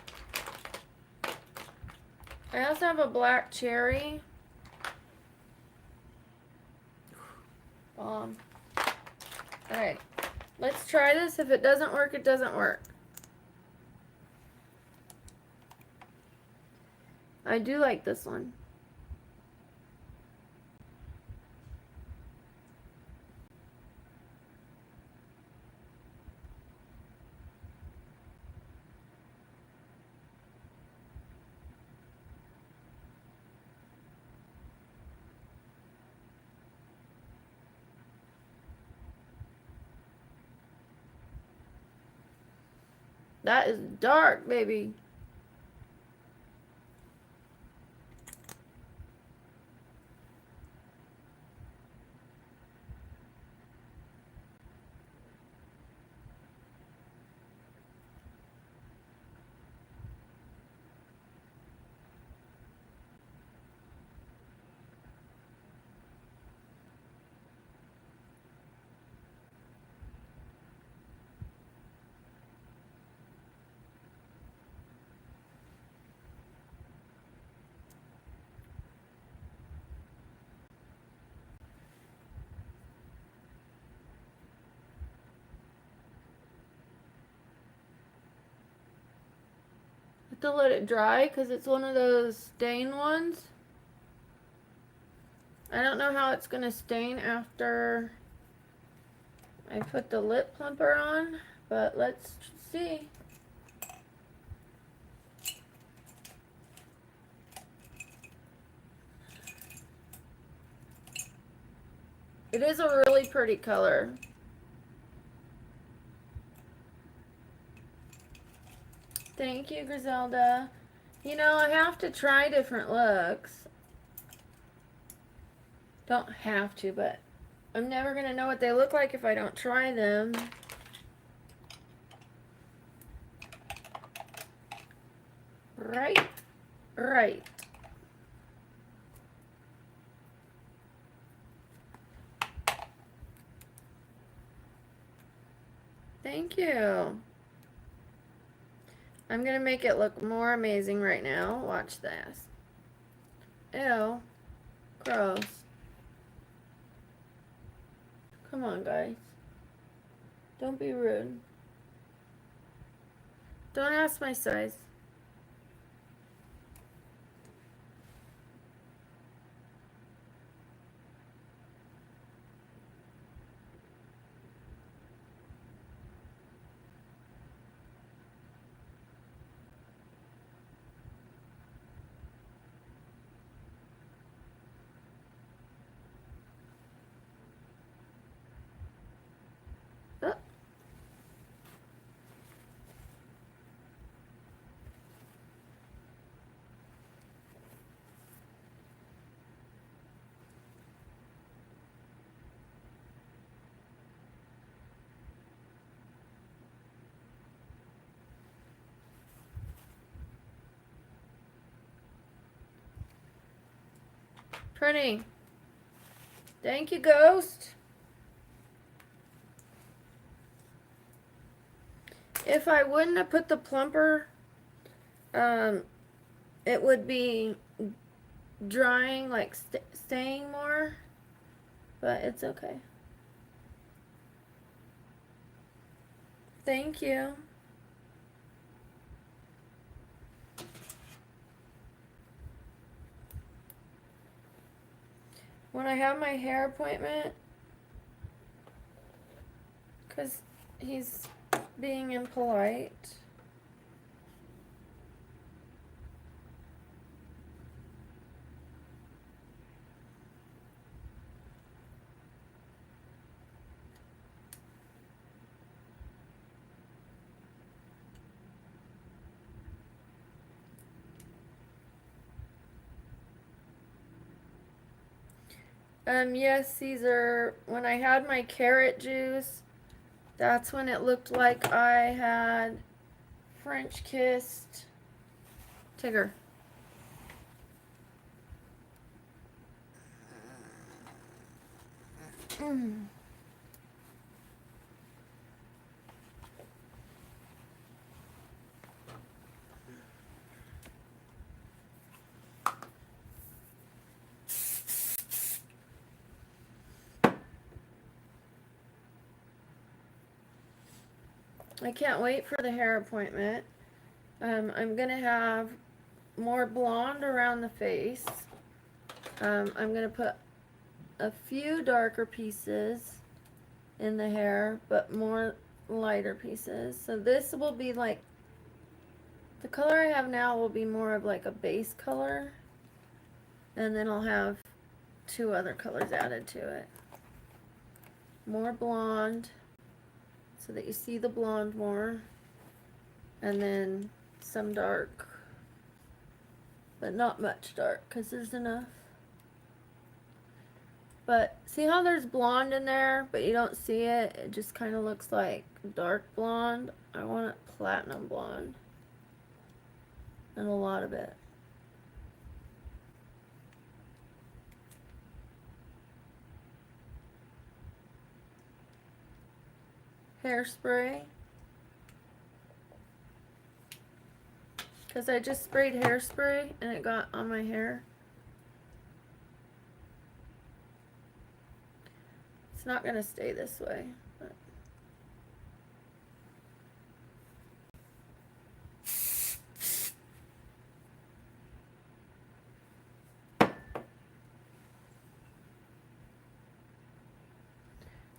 I also have a black cherry. Bomb. Alright. Let's try this. If it doesn't work, it doesn't work. I do like this one. That is dark, baby. To let it dry because it's one of those stain ones. I don't know how it's gonna stain after I put the lip plumper on, but let's see. It is a really pretty color. Thank you, Griselda. You know, I have to try different looks. Don't have to, but I'm never going to know what they look like if I don't try them. Right. Right. Thank you. I'm going to make it look more amazing right now. Watch this. Ew. Gross. Come on, guys. Don't be rude. Don't ask my size. Oh. Pretty. Thank you, Ghost. If I wouldn't have put the plumper, it would be drying, like staying more, but it's okay. Thank you. When I have my hair appointment, because he's being impolite. Yes, Caesar, when I had my carrot juice, that's when it looked like I had French kissed Tigger. I can't wait for the hair appointment. I'm gonna have more blonde around the face. I'm gonna put a few darker pieces in the hair, but more lighter pieces. So this will be like, the color I have now will be more of like a base color, and then I'll have 2 other colors added to it. More blonde, so that you see the blonde more, and then some dark, but not much dark because there's enough. But see how there's blonde in there, but you don't see it? It just kind of looks like dark blonde. I want it platinum blonde, and a lot of it. Hairspray, because I just sprayed hairspray and it got on my hair. It's not going to stay this way. But.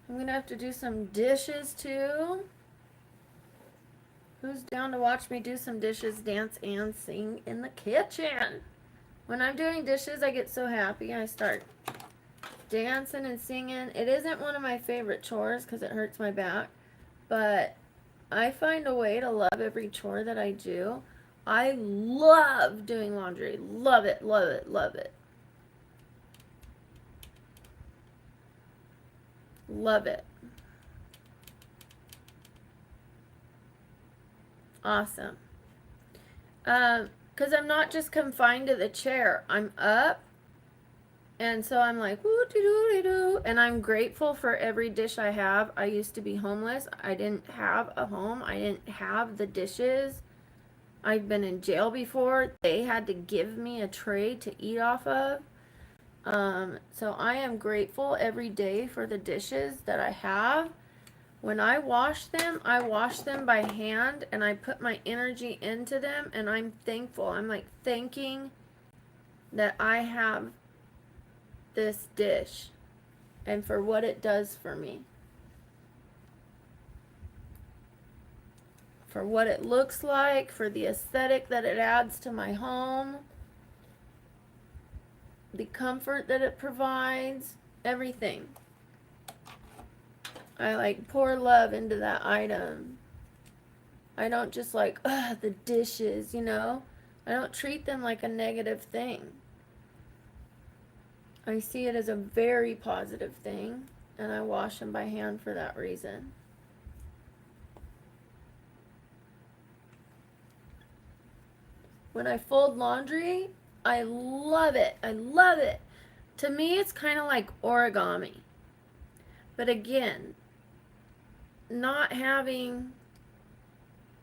I'm going to have to do some dishes too. Who's down to watch me do some dishes, dance, and sing in the kitchen? When I'm doing dishes, I get so happy. I start dancing and singing. It isn't one of my favorite chores because it hurts my back, but I find a way to love every chore that I do. I love doing laundry. Love it, love it, love it. Love it. Awesome. Because I'm not just confined to the chair. I'm up, and so I'm like, woo doo doo doo, and I'm grateful for every dish I have. I used to be homeless. I didn't have a home. I didn't have the dishes. I've been in jail before. They had to give me a tray to eat off of. So I am grateful every day for the dishes that I have. When I wash them by hand and I put my energy into them, and I'm thankful. I'm like thanking that I have this dish and for what it does for me. For what it looks like, for the aesthetic that it adds to my home, the comfort that it provides, everything. I like pour love into that item. I don't just like, the dishes, you know? I don't treat them like a negative thing. I see it as a very positive thing, and I wash them by hand for that reason. When I fold laundry, I love it. I love it. To me, it's kind of like origami. But again, not having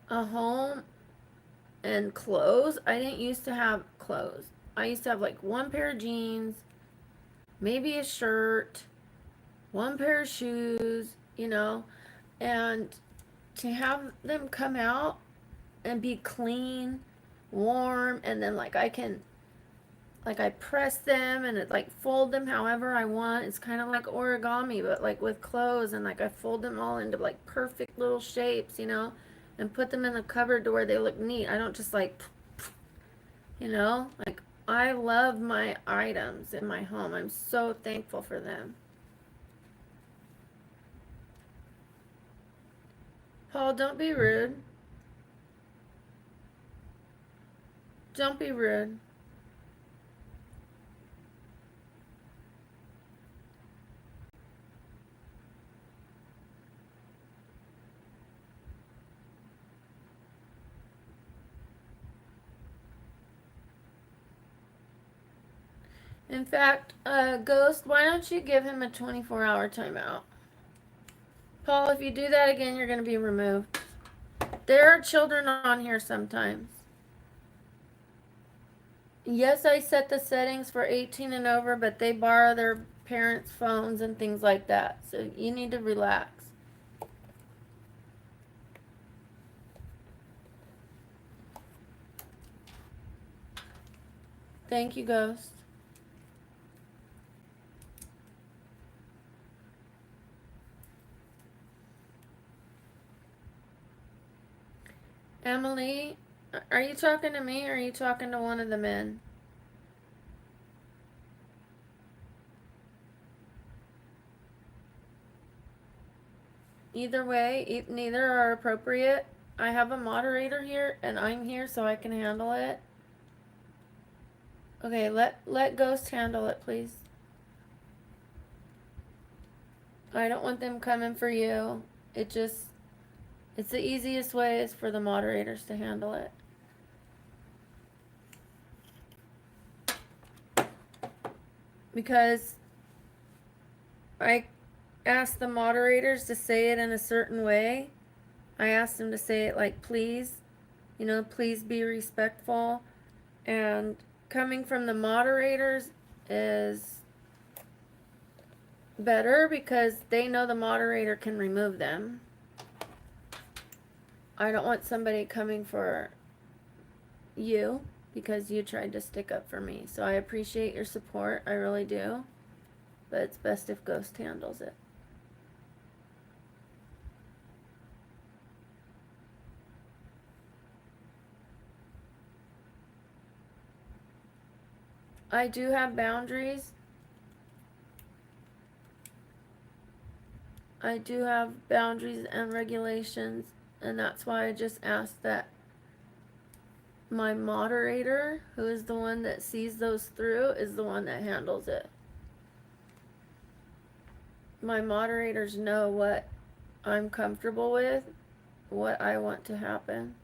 a home and clothes, I didn't used to have clothes. I used to have like one pair of jeans, maybe a shirt, one pair of shoes, you know, and to have them come out and be clean, warm, and then like I press them and it like fold them however I want. It's kind of like origami, but like with clothes, and like I fold them all into like perfect little shapes, you know, and put them in the cupboard to where they look neat. I don't just like, you know, like I love my items in my home. I'm so thankful for them. Paul, don't be rude. Don't be rude. In fact, Ghost, why don't you give him a 24-hour timeout? Paul, if you do that again, you're going to be removed. There are children on here sometimes. Yes, I set the settings for 18 and over, but they borrow their parents' phones and things like that. So you need to relax. Thank you, Ghost. Emily, are you talking to me or are you talking to one of the men? Either way, neither are appropriate. I have a moderator here and I'm here so I can handle it. Okay, let Ghost handle it, please. I don't want them coming for you. It's the easiest way is for the moderators to handle it. Because I asked the moderators to say it in a certain way. I asked them to say it like, please, you know, please be respectful. And coming from the moderators is better because they know the moderator can remove them. I don't want somebody coming for you because you tried to stick up for me. So I appreciate your support. I really do. But it's best if Ghost handles it. I do have boundaries. I do have boundaries and regulations, and that's why I just asked that my moderator, who is the one that sees those through, is the one that handles it. My moderators know what I'm comfortable with, what I want to happen.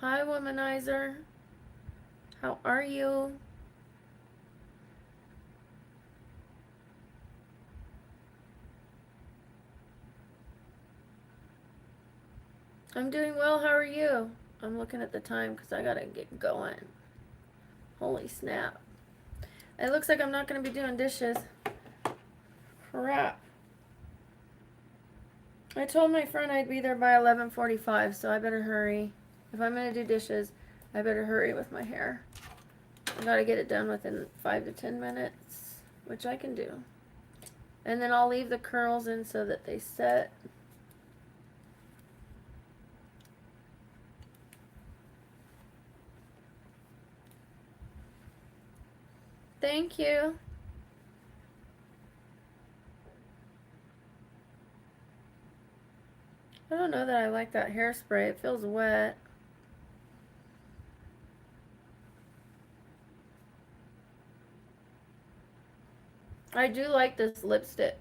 Hi, Womanizer. How are you? I'm doing well. How are you? I'm looking at the time because I gotta get going. Holy snap. It looks like I'm not gonna be doing dishes. Crap. I told my friend I'd be there by 11:45, so I better hurry. If I'm gonna do dishes, I better hurry with my hair. I gotta get it done within 5 to 10 minutes, which I can do. And then I'll leave the curls in so that they set. Thank you. I don't know that I like that hairspray. It feels wet. I do like this lipstick.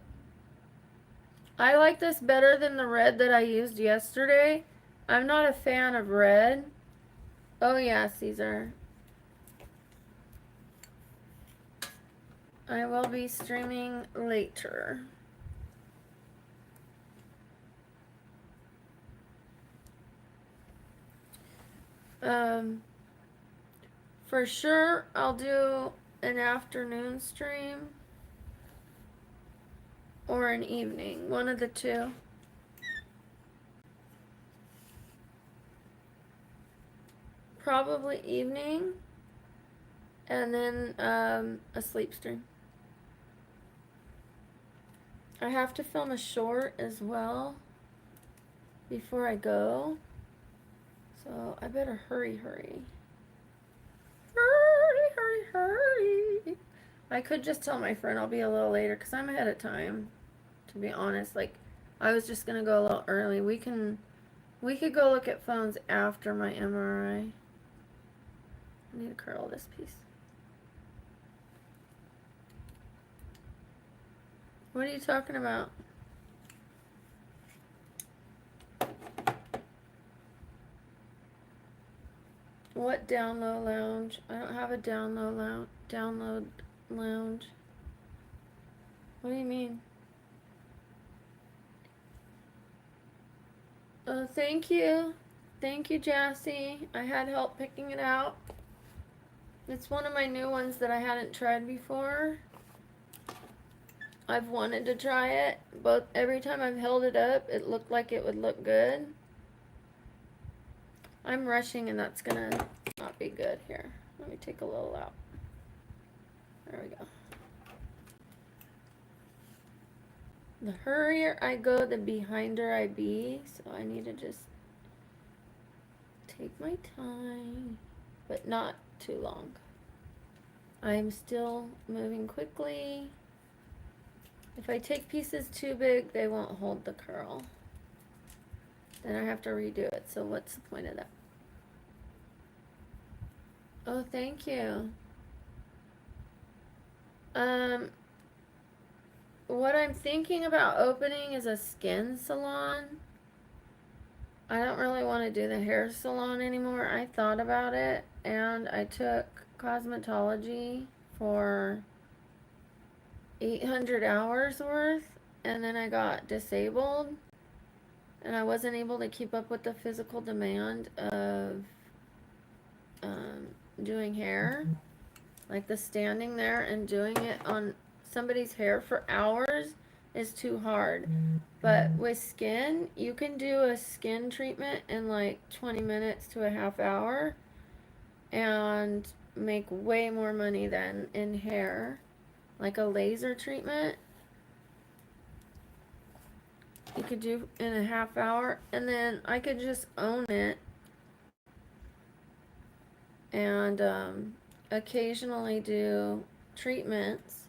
I like this better than the red that I used yesterday. I'm not a fan of red. Oh yeah, Caesar. I will be streaming later. For sure, I'll do an afternoon stream or an evening, one of the two. Probably evening, and then a sleep stream. I have to film a short as well before I go, so I better hurry. Hurry. I could just tell my friend I'll be a little later because I'm ahead of time, to be honest. Like, I was just gonna go a little early. We could go look at phones after my MRI. I need to curl this piece. What are you talking about? What download lounge? I don't have a download lounge. What do you mean? Oh, thank you. Thank you, Jassy. I had help picking it out. It's one of my new ones that I hadn't tried before. I've wanted to try it, but every time I've held it up, it looked like it would look good. I'm rushing and that's gonna not be good. Here, let me take a little out. There we go. The hurrier I go, the behinder I be, so I need to just take my time, but not too long. I'm still moving quickly. If I take pieces too big, they won't hold the curl. Then I have to redo it, so what's the point of that? Oh, thank you. What I'm thinking about opening is a skin salon. I don't really want to do the hair salon anymore. I thought about it, and I took cosmetology for 800 hours worth, and then I got disabled, and I wasn't able to keep up with the physical demand of doing hair. Like, the standing there and doing it on somebody's hair for hours is too hard. But with skin, you can do a skin treatment in like 20 minutes to a half hour and make way more money than in hair. Like a laser treatment, you could do in a half hour, and then I could just own it and occasionally do treatments.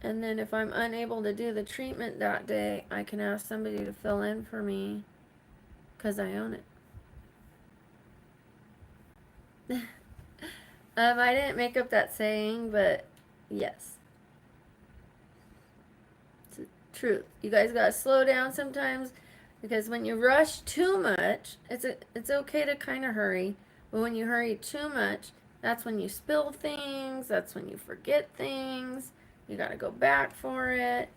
And then if I'm unable to do the treatment that day, I can ask somebody to fill in for me because I own it. I didn't make up that saying, but yes. It's the truth. You guys gotta slow down sometimes because when you rush too much, it's okay to kind of hurry, but when you hurry too much, that's when you spill things, that's when you forget things, you gotta go back for it,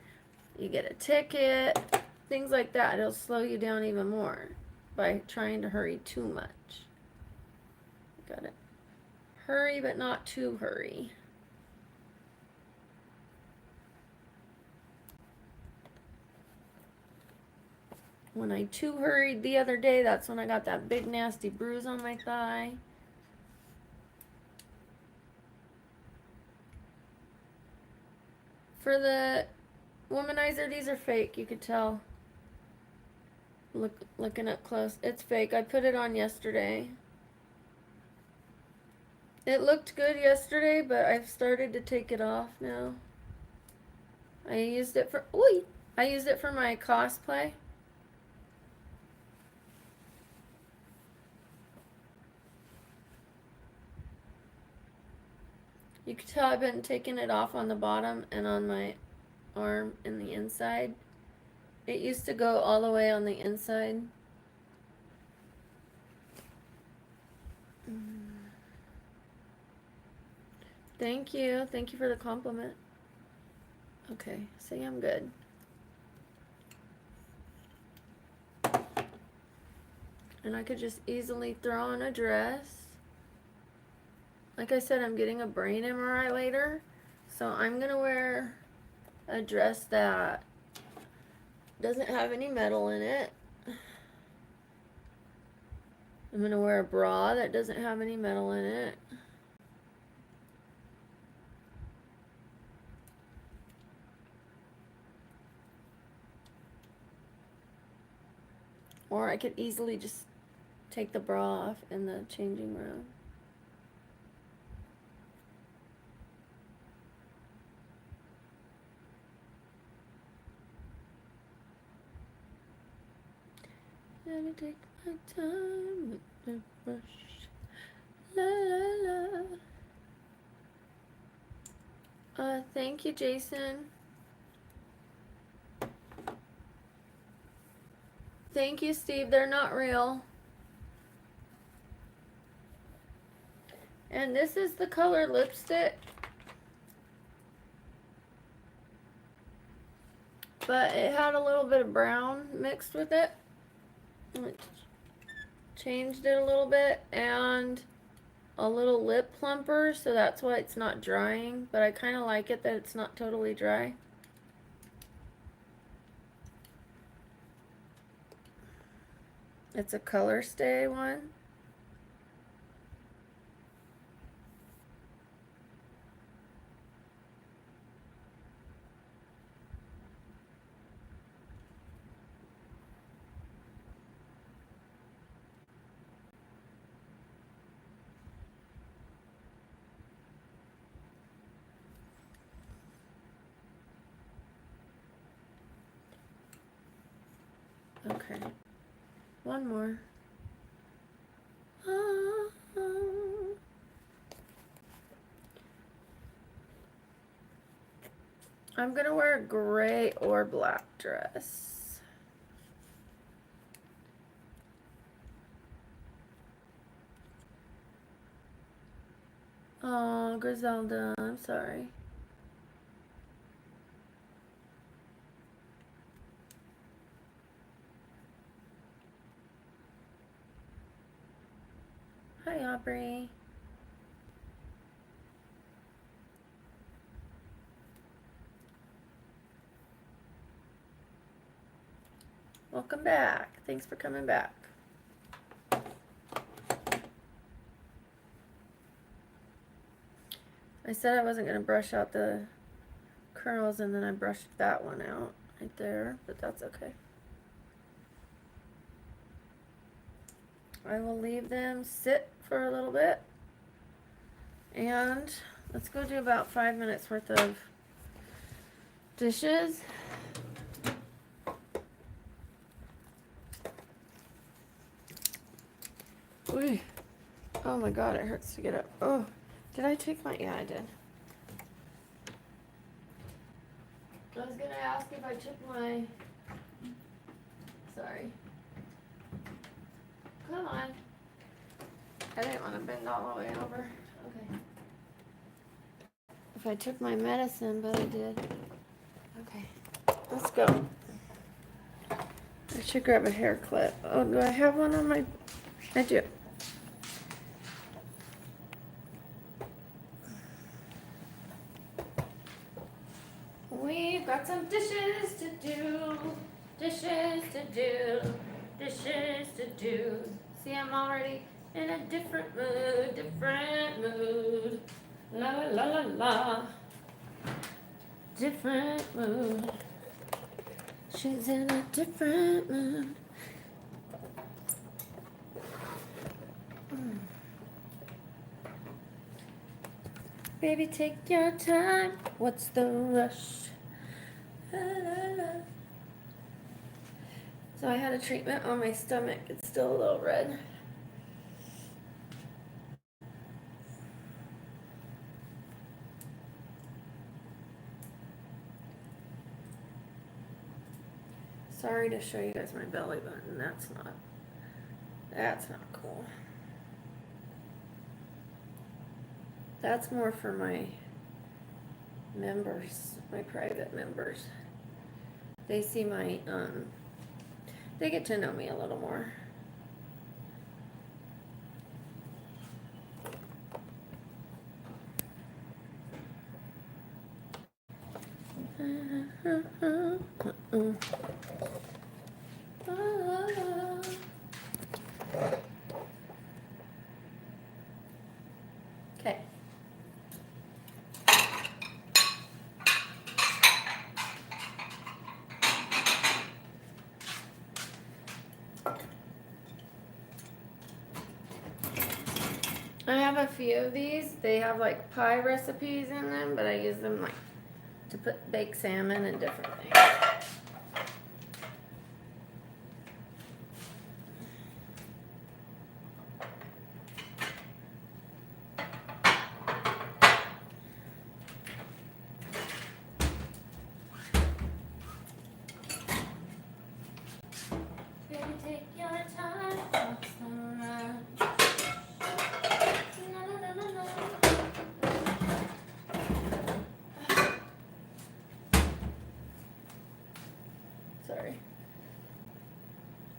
you get a ticket, things like that. It'll slow you down even more by trying to hurry too much. Got it. Hurry, but not too hurry. When I too hurried the other day, that's when I got that big nasty bruise on my thigh. For the womanizer, these are fake, you could tell. Looking up close. It's fake. I put it on yesterday. It looked good yesterday, but I've started to take it off now. I used it for my cosplay. You can tell I've been taking it off on the bottom and on my arm and the inside. It used to go all the way on the inside. Thank you. Thank you for the compliment. Okay, see, I'm good. And I could just easily throw on a dress. Like I said, I'm getting a brain MRI later, so I'm gonna wear a dress that doesn't have any metal in it. I'm gonna wear a bra that doesn't have any metal in it. Or I could easily just take the bra off in the changing room. Let me take my time with the brush. La la la. Thank you, Jason. Thank you, Steve. They're not real. And this is the color lipstick. But it had a little bit of brown mixed with it. Changed it a little bit, and a little lip plumper, so that's why it's not drying, but I kind of like it that it's not totally dry. It's a color stay one. Okay, one more. I'm gonna wear a gray or black dress. Oh, Griselda, I'm sorry. Hi, Aubrey. Welcome back. Thanks for coming back. I said I wasn't going to brush out the curls, and then I brushed that one out right there, but that's okay. I will leave them sit for a little bit, and let's go do about 5 minutes worth of
dishes. Ooh. Oh my god, it hurts to get up. Oh, did I take my, yeah, I did. I was gonna ask if I took my, sorry. Come on. I didn't want to bend all the way over. Okay. If I took my medicine, but I did. Okay, let's go. I should grab a hair clip. Oh, do I have one on my, I do. We've got some dishes to do, dishes to do, dishes to do. See, I'm already in a different mood, different mood. La la la la la. Different mood. She's in a different mood. Baby, take your time. What's the rush? La, la, la. So I had a treatment on my stomach. It's still a little red. Sorry to show you guys my belly button. That's not cool. That's more for my members, my private members. They see my, they get to know me a little more. Okay. I have a few of these. They have like pie recipes in them, but I use them like to put baked salmon and different things. Baby, take your time. What's the rush? Na, na, na, na, na. Sorry.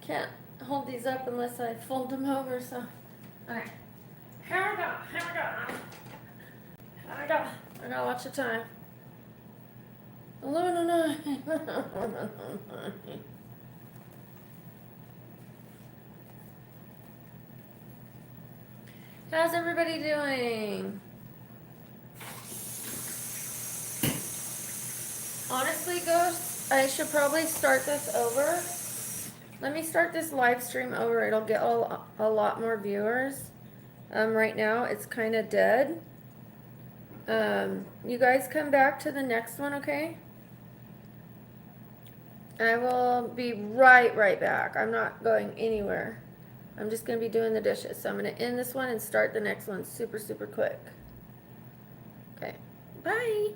Can't hold these up unless I fold them over, so. Okay. Here we go. Here we go. Here we go. I gotta watch the time. 11:09. How's everybody doing? Honestly, Ghost, I should probably start this over. Let me start this live stream over. It'll get a lot more viewers. Right now, it's kind of dead. You guys come back to the next one, okay? I will be right back. I'm not going anywhere. I'm just going to be doing the dishes. So I'm going to end this one and start the next one super quick. Okay. Bye.